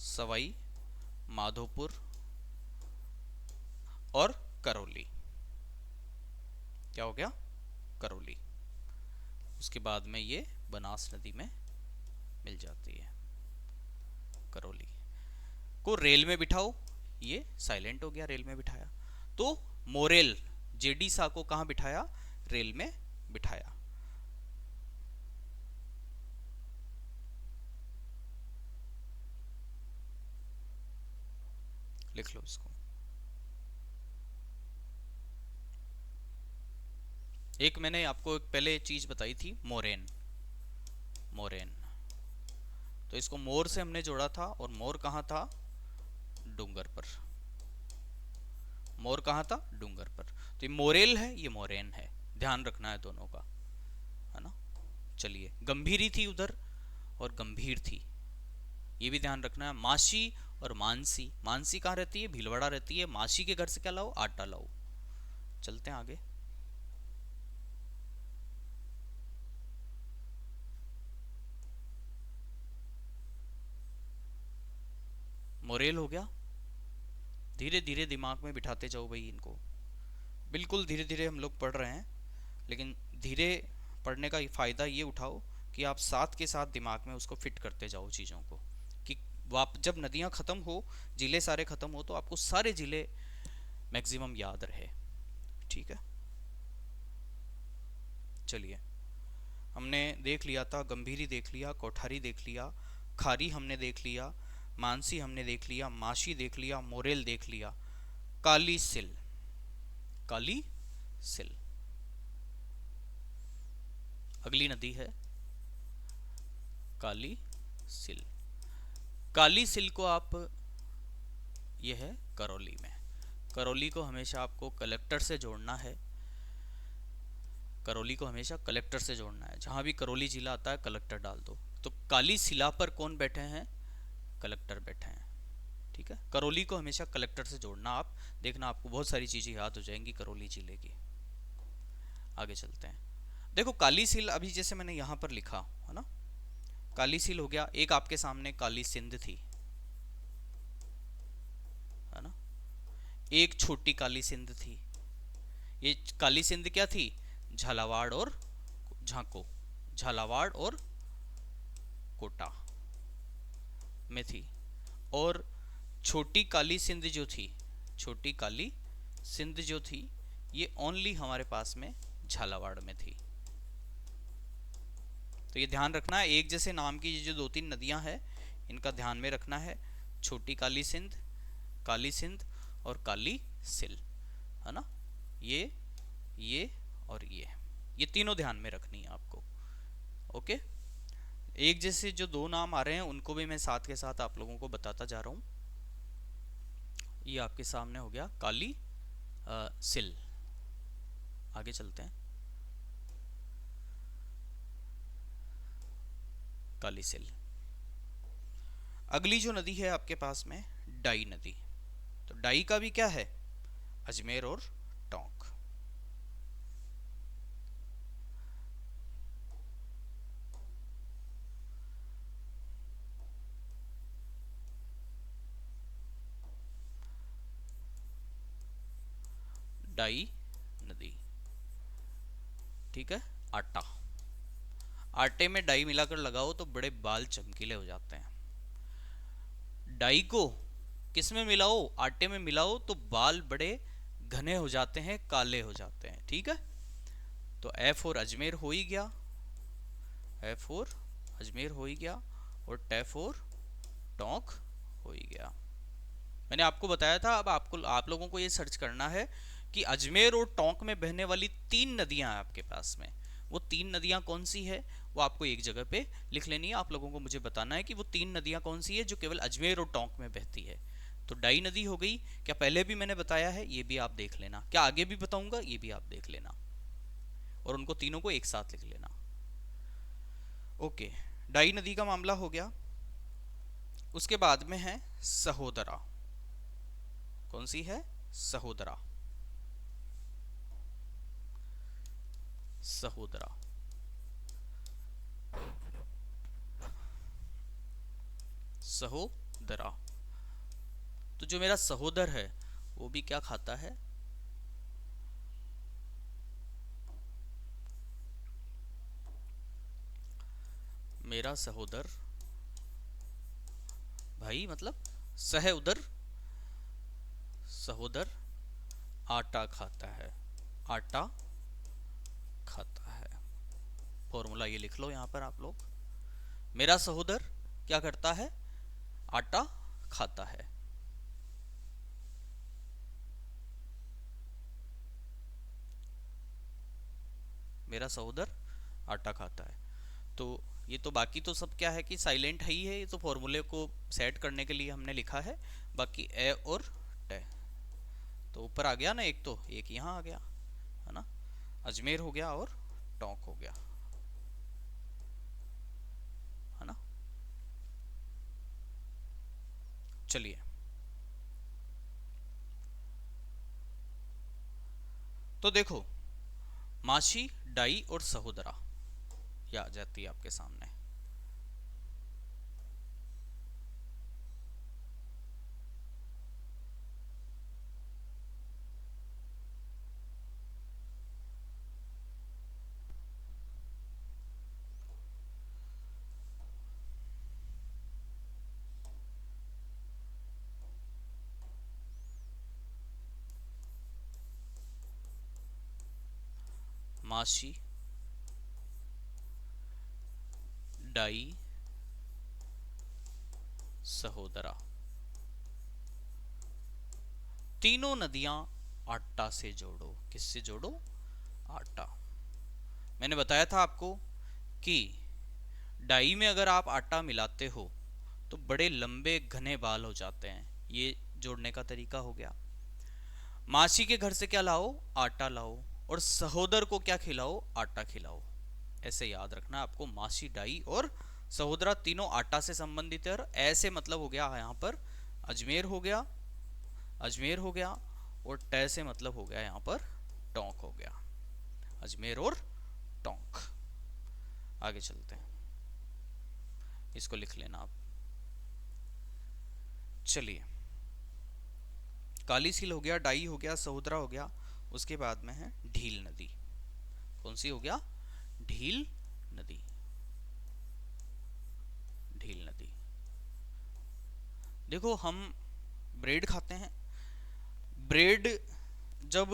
सवाई माधोपुर और करौली। क्या हो गया, करौली। उसके बाद में ये बनास नदी में मिल जाती है। करौली को रेल में बिठाओ, ये साइलेंट हो गया, रेल में बिठाया। तो मोरेल, जेडी सा को कहां बिठाया, रेल में बिठाया। लिख लो इसको। एक मैंने आपको एक पहले चीज बताई थी, मोरेन, मोरेन। तो इसको मोर से हमने जोड़ा था, और मोर कहाँ था, डूंगर पर। मोर कहाँ था, डूंगर पर। तो ये मोरेल है, ये मोरेन है, ध्यान रखना है दोनों का, है ना। चलिए, गंभीरी थी उधर और गंभीर थी, ये भी ध्यान रखना है। मासी और मानसी, मानसी कहाँ रहती है, भीलवाड़ा रहती है। मासी के घर से क्या लाओ, आटा लाओ। चलते हैं आगे। मोरेल हो गया। धीरे धीरे दिमाग में बिठाते जाओ भाई इनको, बिल्कुल धीरे धीरे हम लोग पढ़ रहे हैं, लेकिन धीरे पढ़ने का फ़ायदा ये उठाओ कि आप साथ के साथ दिमाग में उसको फिट करते जाओ चीज़ों को, कि वाप जब नदियाँ ख़त्म हो, जिले सारे ख़त्म हो, तो आपको सारे जिले मैक्सिमम याद रहे। ठीक है, चलिए। हमने देख लिया था, गंभीरी देख लिया, कोठारी देख लिया, खारी हमने देख लिया, मानसी हमने देख लिया, माशी देख लिया, मोरेल देख लिया। काली सिल, काली सिल अगली नदी है, काली सिल। काली सिल को आप, ये है करौली में, करौली को हमेशा आपको कलेक्टर से जोड़ना है, करौली को हमेशा कलेक्टर से जोड़ना है, जहां भी करौली जिला आता है कलेक्टर डाल दो। तो काली सिला पर कौन बैठे हैं, कलेक्टर बैठे हैं, ठीक है। करौली को हमेशा कलेक्टर से जोड़ना, आप देखना आपको बहुत सारी चीजें याद हो जाएंगी करौली जिले की। आगे चलते हैं। देखो काली सिल अभी जैसे मैंने यहां पर लिखा है ना, काली सिल हो गया। एक आपके सामने काली सिंध थी, है ना, एक छोटी काली सिंध थी। ये काली सिंध क्या थी, झालावाड़ और झांको, झालावाड़ और कोटा में थी। और छोटी काली सिंध जो थी, छोटी काली सिंध जो थी, ये ओनली हमारे पास में झालावाड़ में थी। तो ये ध्यान रखना है, एक जैसे नाम की ये जो दो तीन नदियां हैं इनका ध्यान में रखना है। छोटी काली सिंध, काली सिंध और काली सिल, है ना, ये और ये तीनों ध्यान में रखनी है आपको। ओके, एक जैसे जो दो नाम आ रहे हैं उनको भी मैं साथ के साथ आप लोगों को बताता जा रहा हूं। ये आपके सामने हो गया काली सिल। आगे चलते हैं। काली सिल। अगली जो नदी है आपके पास में डाई नदी। तो डाई का भी क्या है, अजमेर और टोंक। डाई नदी, ठीक है। आटा, आटे में डाई मिलाकर लगाओ तो बड़े बाल चमकीले हो जाते हैं। डाई को किस में मिलाओ, आटे में मिलाओ तो बाल बड़े घने हो जाते हैं, काले हो जाते हैं, ठीक है। तो एफ और अजमेर हो ही गया, एफ और अजमेर हो ही गया, और टेफ और टोंक हो ही गया। मैंने आपको बताया था, अब आपको आप लोगों को ये सर्च करना है कि अजमेर और टोंक में बहने वाली तीन नदियां हैं आपके पास में, वो तीन नदियां कौन सी है वो आपको एक जगह पे लिख लेनी है। आप लोगों को मुझे बताना है कि वो तीन नदियां कौन सी है जो केवल अजमेर और टोंक में बहती है। तो डाई नदी हो गई, क्या पहले भी मैंने बताया है, ये भी आप देख लेना, क्या आगे भी बताऊंगा ये भी आप देख लेना, और उनको तीनों को एक साथ लिख लेना। ओके, डाई नदी का मामला हो गया। उसके बाद में है सहोदरा। कौन सी है, सहोदरा, सहोदरा। सहोदरा। तो जो मेरा सहोदर है वो भी क्या खाता है, मेरा सहोदर भाई मतलब सह उदर, सहोदर आटा खाता है, आटा खाता है। फॉर्मूला ये लिख लो यहां पर आप लोग, मेरा सहोदर क्या करता है, आटा खाता है। मेरा सहोदर आटा खाता है। तो ये तो बाकी तो सब क्या है कि साइलेंट है ही है, ये तो फॉर्मूले को सेट करने के लिए हमने लिखा है। बाकी ए और टे तो ऊपर आ गया ना, एक तो एक यहाँ आ गया, है ना, अजमेर हो गया और टोंक हो गया, है ना। चलिए, तो देखो माशी, डाई और सहोदरा ये आ जाती है आपके सामने। माशी, डाई, सहोदरा, तीनों नदियां आटा से जोड़ो। किससे जोड़ो, आटा। मैंने बताया था आपको कि डाई में अगर आप आटा मिलाते हो तो बड़े लंबे घने बाल हो जाते हैं। ये जोड़ने का तरीका हो गया। मासी के घर से क्या लाओ, आटा लाओ, और सहोदर को क्या खिलाओ, आटा खिलाओ। ऐसे याद रखना आपको, मासी, दाई और सहोदरा तीनों आटा से संबंधित है। और ऐसे मतलब हो गया यहाँ पर अजमेर हो गया, अजमेर हो गया, और ट से मतलब हो गया यहाँ पर टोंक हो गया, अजमेर और टोंक। आगे चलते हैं, इसको लिख लेना आप। चलिए, काली सील हो गया, डाई हो गया, सहोदरा हो गया, उसके बाद में है ढील नदी। कौन सी हो गया, ढील नदी, ढील नदी। देखो हम ब्रेड खाते हैं, ब्रेड जब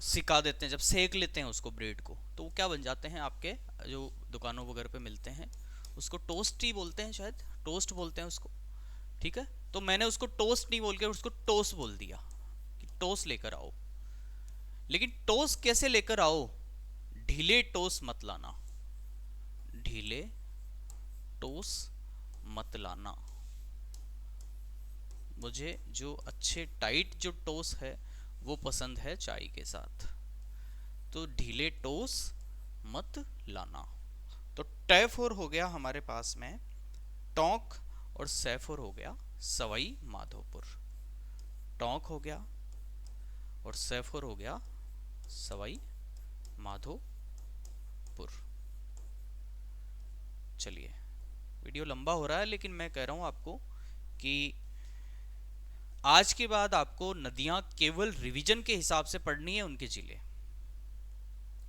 सिका देते हैं, जब सेक लेते हैं उसको, ब्रेड को, तो वो क्या बन जाते हैं आपके जो दुकानों वगैरह पे मिलते हैं, उसको टोस्ट ही बोलते हैं, शायद टोस्ट बोलते हैं उसको। ठीक है, तो मैंने उसको टोस्ट नहीं बोल के उसको टोस्ट बोल दिया कि टोस्ट लेकर आओ। लेकिन टोस्ट कैसे लेकर आओ, ढीले टोस्ट मत लाना, ढीले टोस्ट मत लाना। मुझे जो अच्छे टाइट जो टोस्ट है वो पसंद है चाय के साथ, तो ढीले टोस्ट मत लाना। तो टैफोर हो गया हमारे पास में टोंक, और सैफोर हो गया सवाई माधोपुर। टोंक हो गया और सैफोर हो गया सवाई माधोपुर। चलिए, वीडियो लंबा हो रहा है, लेकिन मैं कह रहा हूं आपको कि आज के बाद आपको नदियां केवल रिवीजन के हिसाब से पढ़नी है, उनके जिले।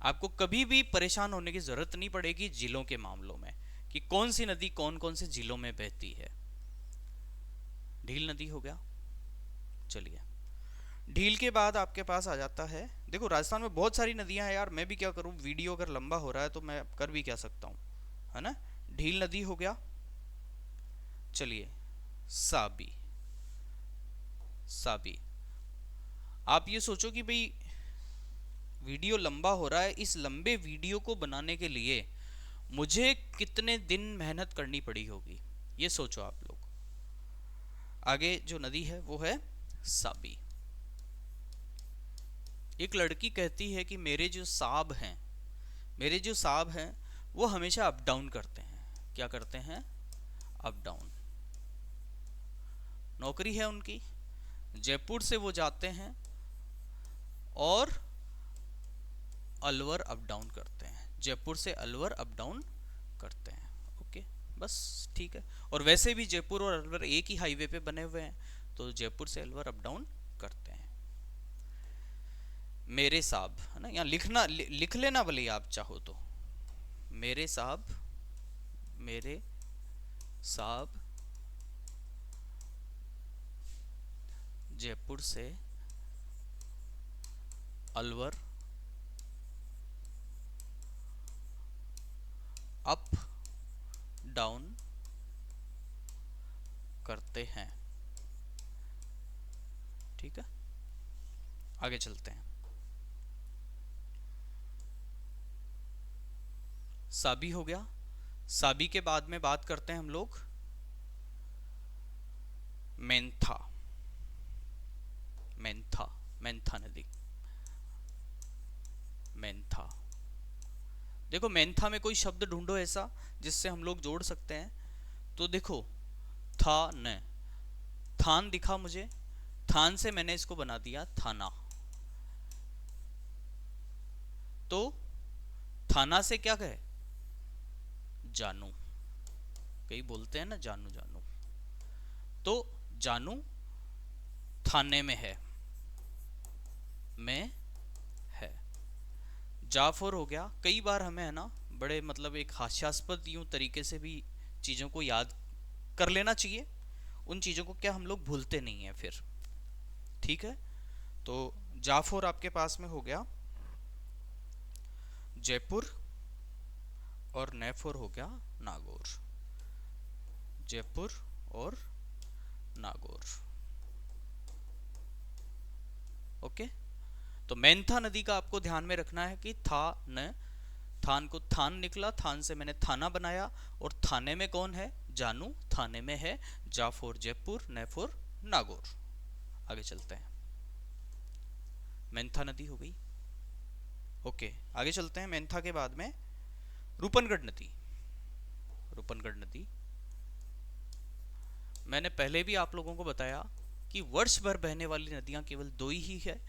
आपको कभी भी परेशान होने की जरूरत नहीं पड़ेगी जिलों के मामलों में, कि कौन सी नदी कौन कौन से जिलों में बहती है। ढील नदी हो गया। चलिए, ढील के बाद आपके पास आ जाता है, देखो राजस्थान में बहुत सारी नदियां हैं यार, मैं भी क्या करूं, वीडियो अगर लंबा हो रहा है तो मैं कर भी क्या सकता हूं, है ना। ढील नदी हो गया। चलिए, साबी, साबी। आप ये सोचो कि भाई वीडियो लंबा हो रहा है, इस लंबे वीडियो को बनाने के लिए मुझे कितने दिन मेहनत करनी पड़ी होगी, ये सोचो आप लोग। आगे जो नदी है वो है साबी। एक लड़की कहती है कि मेरे जो साहब हैं, मेरे जो साहब हैं वो हमेशा अप डाउन करते हैं। क्या करते हैं, अप डाउन। नौकरी है उनकी, जयपुर से वो जाते हैं और अलवर अप डाउन करते हैं, जयपुर से अलवर अप डाउन करते हैं। ओके, बस ठीक है। और वैसे भी जयपुर और अलवर एक ही हाईवे पे बने हुए हैं, तो जयपुर से अलवर अप डाउन करते हैं। मेरे साहब, है ना, यहाँ लिखना, लिख लेना भले आप चाहो तो। मेरे साहब, मेरे साहब जयपुर से अलवर अप डाउन करते हैं। ठीक है, आगे चलते हैं। साबी हो गया। साबी के बाद में बात करते हैं हम लोग मेंथा, मेंथा, मेंथा नदी, मेंथा। देखो मेंथा में कोई शब्द ढूंढो ऐसा जिससे हम लोग जोड़ सकते हैं। तो देखो, था न, थान दिखा मुझे, थान से मैंने इसको बना दिया थाना। तो थाना से क्या कहे, जानू, कई बोलते हैं ना जानू जानू, तो जानू थाने में है, में है। जाफर हो गया। कई बार हमें, है ना, बड़े मतलब एक हास्यास्पद यूं तरीके से भी चीज़ों को याद कर लेना चाहिए, उन चीज़ों को क्या हम लोग भूलते नहीं हैं फिर। ठीक है, तो जाफर आपके पास में हो गया जयपुर, और नैफोर हो गया नागौर, जयपुर और नागौर। ओके, तो मेंथा नदी का आपको ध्यान में रखना है कि था न, थान को थान निकला, थान से मैंने थाना बनाया, और थाने में कौन है? जानू थाने में है। जा फॉर जयपुर, न फॉर नागौर। आगे चलते हैं। मेंथा नदी हो गई। ओके, आगे चलते हैं। मेंथा के बाद में रूपनगढ़ नदी। रूपनगढ़ नदी मैंने पहले भी आप लोगों को बताया कि वर्ष भर बहने वाली नदियां केवल दो ही है,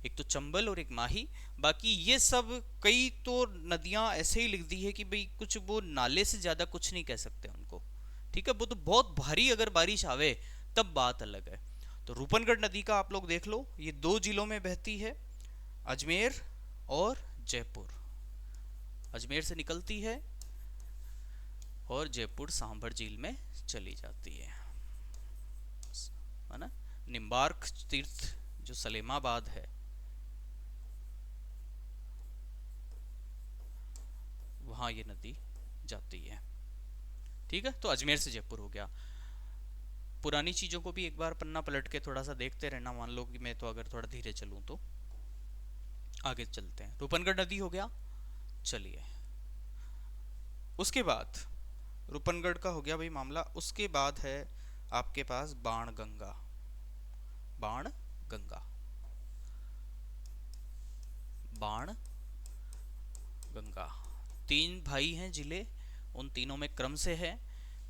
एक तो चंबल और एक माही। बाकी ये सब कई तो नदियां ऐसे ही लिख दी है कि भाई कुछ वो नाले से ज्यादा कुछ नहीं कह सकते उनको, ठीक है। वो तो बहुत भारी अगर बारिश आवे तब बात अलग है। तो रूपनगढ़ नदी का आप लोग देख लो, ये दो जिलों में बहती है, अजमेर और जयपुर। अजमेर से निकलती है और जयपुर सांभर झील में चली जाती है ना। निम्बार्क तीर्थ जो सलेमाबाद है वहां ये नदी जाती है, ठीक है। तो अजमेर से जयपुर हो गया। पुरानी चीजों को भी एक बार पन्ना पलट के थोड़ा सा देखते रहना, मान लो कि मैं तो अगर थोड़ा धीरे चलूं तो। आगे चलते हैं। रूपनगढ़ नदी हो गया, चलिए। उसके बाद रूपनगढ़ का हो गया भाई मामला। उसके बाद है आपके पास बाण गंगा। बाण गंगा, बाण गंगा। तीन भाई हैं जिले, उन तीनों में क्रम से है।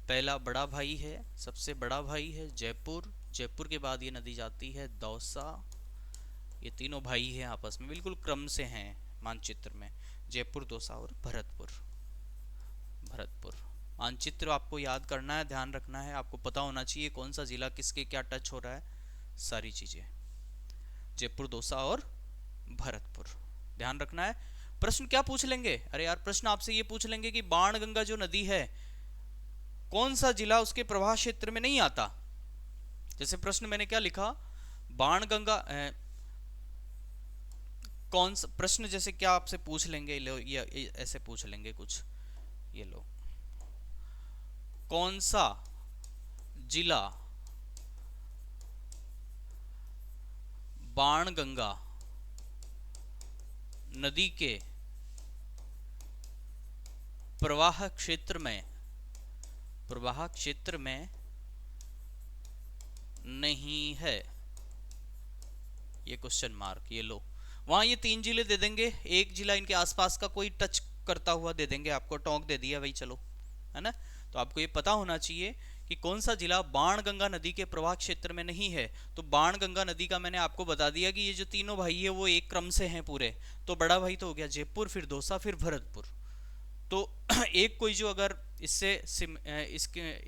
पहला बड़ा भाई है, सबसे बड़ा भाई है जयपुर। जयपुर के बाद ये नदी जाती है दौसा। ये तीनों भाई हैं आपस में, बिल्कुल क्रम से हैं मानचित्र में, जयपुर, दौसा और भरतपुर। भरतपुर मानचित्र आपको याद करना है, ध्यान रखना है, आपको पता होना चाहिए कौन सा जिला किसके क्या टच हो रहा है, सारी चीजें। जयपुर, दौसा और भरतपुर ध्यान रखना है। प्रश्न क्या पूछ लेंगे? अरे यार प्रश्न आपसे ये पूछ लेंगे कि बाणगंगा जो नदी है कौन सा जिला उसके प्रवाह क्षेत्र में नहीं आता। जैसे प्रश्न मैंने क्या लिखा, बाणगंगा कौन सा, प्रश्न जैसे क्या आपसे पूछ लेंगे, लो ये ऐसे पूछ लेंगे कुछ, ये लो, कौन सा जिला बाणगंगा नदी के प्रवाह क्षेत्र में नहीं है, ये क्वेश्चन मार्क, ये लो। वहां ये तीन जिले दे देंगे, एक जिला इनके आसपास का कोई टच करता हुआ दे देंगे, आपको टोंक दे दिया भाई, चलो, है ना। तो आपको ये पता होना चाहिए कि कौन सा जिला बाणगंगा नदी के प्रवाह क्षेत्र में नहीं है। तो बाणगंगा नदी का मैंने आपको बता दिया कि ये जो तीनों भाई है वो एक क्रम से हैं पूरे। तो बड़ा भाई तो हो गया जयपुर, फिर दौसा, फिर भरतपुर। तो एक कोई जो अगर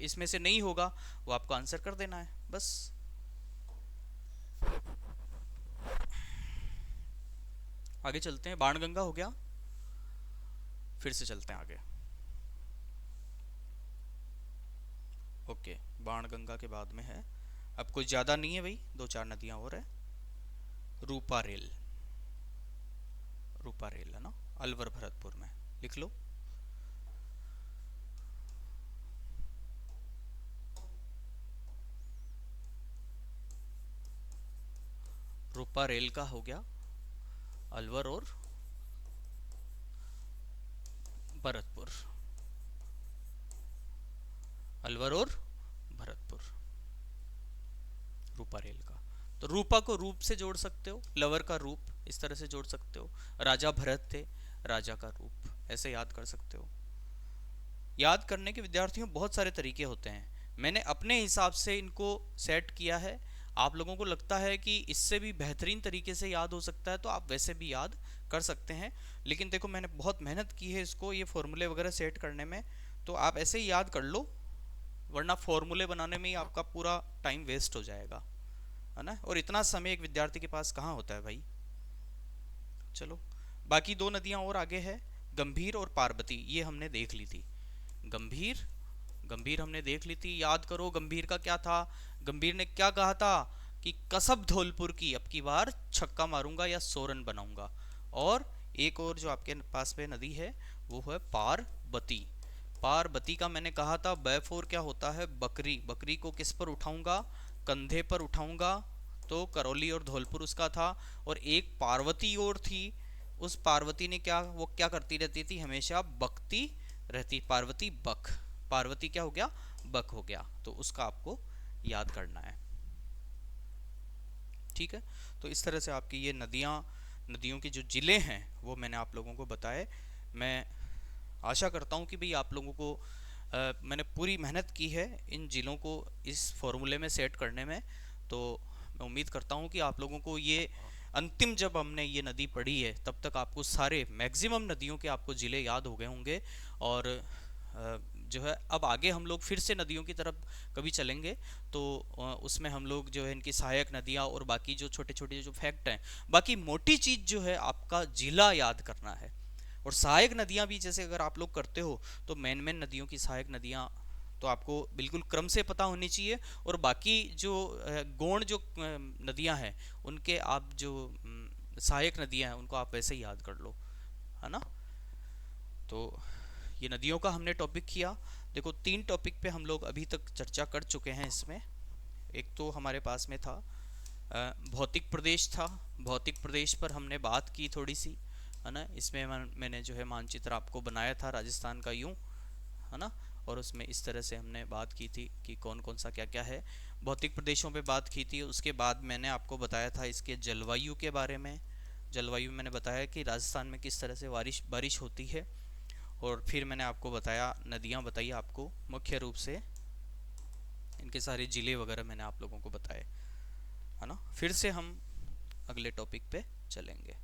इसमें से नहीं होगा वो आपको आंसर कर देना है बस। आगे चलते हैं। बाणगंगा हो गया, फिर से चलते हैं आगे। ओके, बाणगंगा के बाद में है, अब कोई ज्यादा नहीं है भाई, दो चार नदियां और है। रूपारेल, रूपारेल है ना, अलवर भरतपुर में, लिख लो। रूपारेल का हो गया अलवर और भरतपुर, अलवर और भरतपुर, रूपा रेल का। तो रूपा को रूप से जोड़ सकते हो, लवर का रूप इस तरह से जोड़ सकते हो, राजा भरत थे, राजा का रूप, ऐसे याद कर सकते हो। याद करने के विद्यार्थियों बहुत सारे तरीके होते हैं, मैंने अपने हिसाब से इनको सेट किया है। आप लोगों को लगता है कि इससे भी बेहतरीन तरीके से याद हो सकता है तो आप वैसे भी याद कर सकते हैं, लेकिन देखो मैंने बहुत मेहनत की है इसको, ये फॉर्मूले वगैरह सेट करने में, तो आप ऐसे ही याद कर लो, वरना फॉर्मूले बनाने में ही आपका पूरा टाइम वेस्ट हो जाएगा, है ना। और इतना समय एक विद्यार्थी के पास कहाँ होता है भाई। चलो, बाकी दो नदियां और आगे है, गंभीर और पार्वती, ये हमने देख ली थी। गंभीर, गंभीर हमने देख ली थी, याद करो गंभीर का क्या था। गंभीर ने क्या कहा था कि कसब धौलपुर की अब की बार छक्का मारूंगा या सोरन बनाऊंगा। और एक और जो आपके पास में नदी है वो है पार्वती। पार्वती का मैंने कहा था बैफोर क्या होता है, बकरी, बकरी को किस पर उठाऊंगा, कंधे पर उठाऊंगा, तो करौली और धौलपुर उसका था। और एक पार्वती और थी उस पार्वती ने क्या, वो क्या करती रहती थी, हमेशा बकती रहती। पार्वती बक, पार्वती क्या हो गया, बक हो गया। तो उसका आपको याद करना है। ठीक है, तो इस तरह से आपकी ये नदियाँ, नदियों के जो जिले हैं वो मैंने आप लोगों को बताए। मैं आशा करता हूँ कि भाई आप लोगों को मैंने पूरी मेहनत की है इन जिलों को इस फॉर्मूले में सेट करने में। तो मैं उम्मीद करता हूँ कि आप लोगों को ये अंतिम, जब हमने ये नदी पढ़ी है तब तक आपको सारे मैक्सिमम नदियों के आपको जिले याद हो गए होंगे। और जो है अब आगे हम लोग फिर से नदियों की तरफ कभी चलेंगे, तो उसमें हम लोग जो है इनकी सहायक नदियाँ और बाकी जो छोटे छोटे जो फैक्ट हैं, बाकी मोटी चीज़ जो है आपका जिला याद करना है। और सहायक नदियाँ भी जैसे अगर आप लोग करते हो तो मेन मेन नदियों की सहायक नदियाँ तो आपको बिल्कुल क्रम से पता होनी चाहिए। और बाकी जो गौण जो नदियाँ हैं उनके आप जो सहायक नदियाँ हैं उनको आप वैसे ही याद कर लो, है ना। तो ये नदियों का हमने टॉपिक किया। देखो 3 टॉपिक पे हम लोग अभी तक चर्चा कर चुके हैं इसमें। एक तो हमारे पास में था भौतिक प्रदेश था। भौतिक प्रदेश पर हमने बात की थोड़ी सी, है ना। इसमें मैंने जो है मानचित्र आपको बनाया था राजस्थान का यूं, है ना। और उसमें इस तरह से हमने बात की थी कि कौन कौन सा क्या क्या है, भौतिक प्रदेशों पे बात की थी। उसके बाद मैंने आपको बताया था इसके जलवायु के बारे में। जलवायु मैंने बताया कि राजस्थान में किस तरह से बारिश बारिश होती है। और फिर मैंने आपको बताया, नदियाँ बताई आपको मुख्य रूप से, इनके सारे ज़िले वगैरह मैंने आप लोगों को बताए, है ना। फिर से हम अगले टॉपिक पे चलेंगे।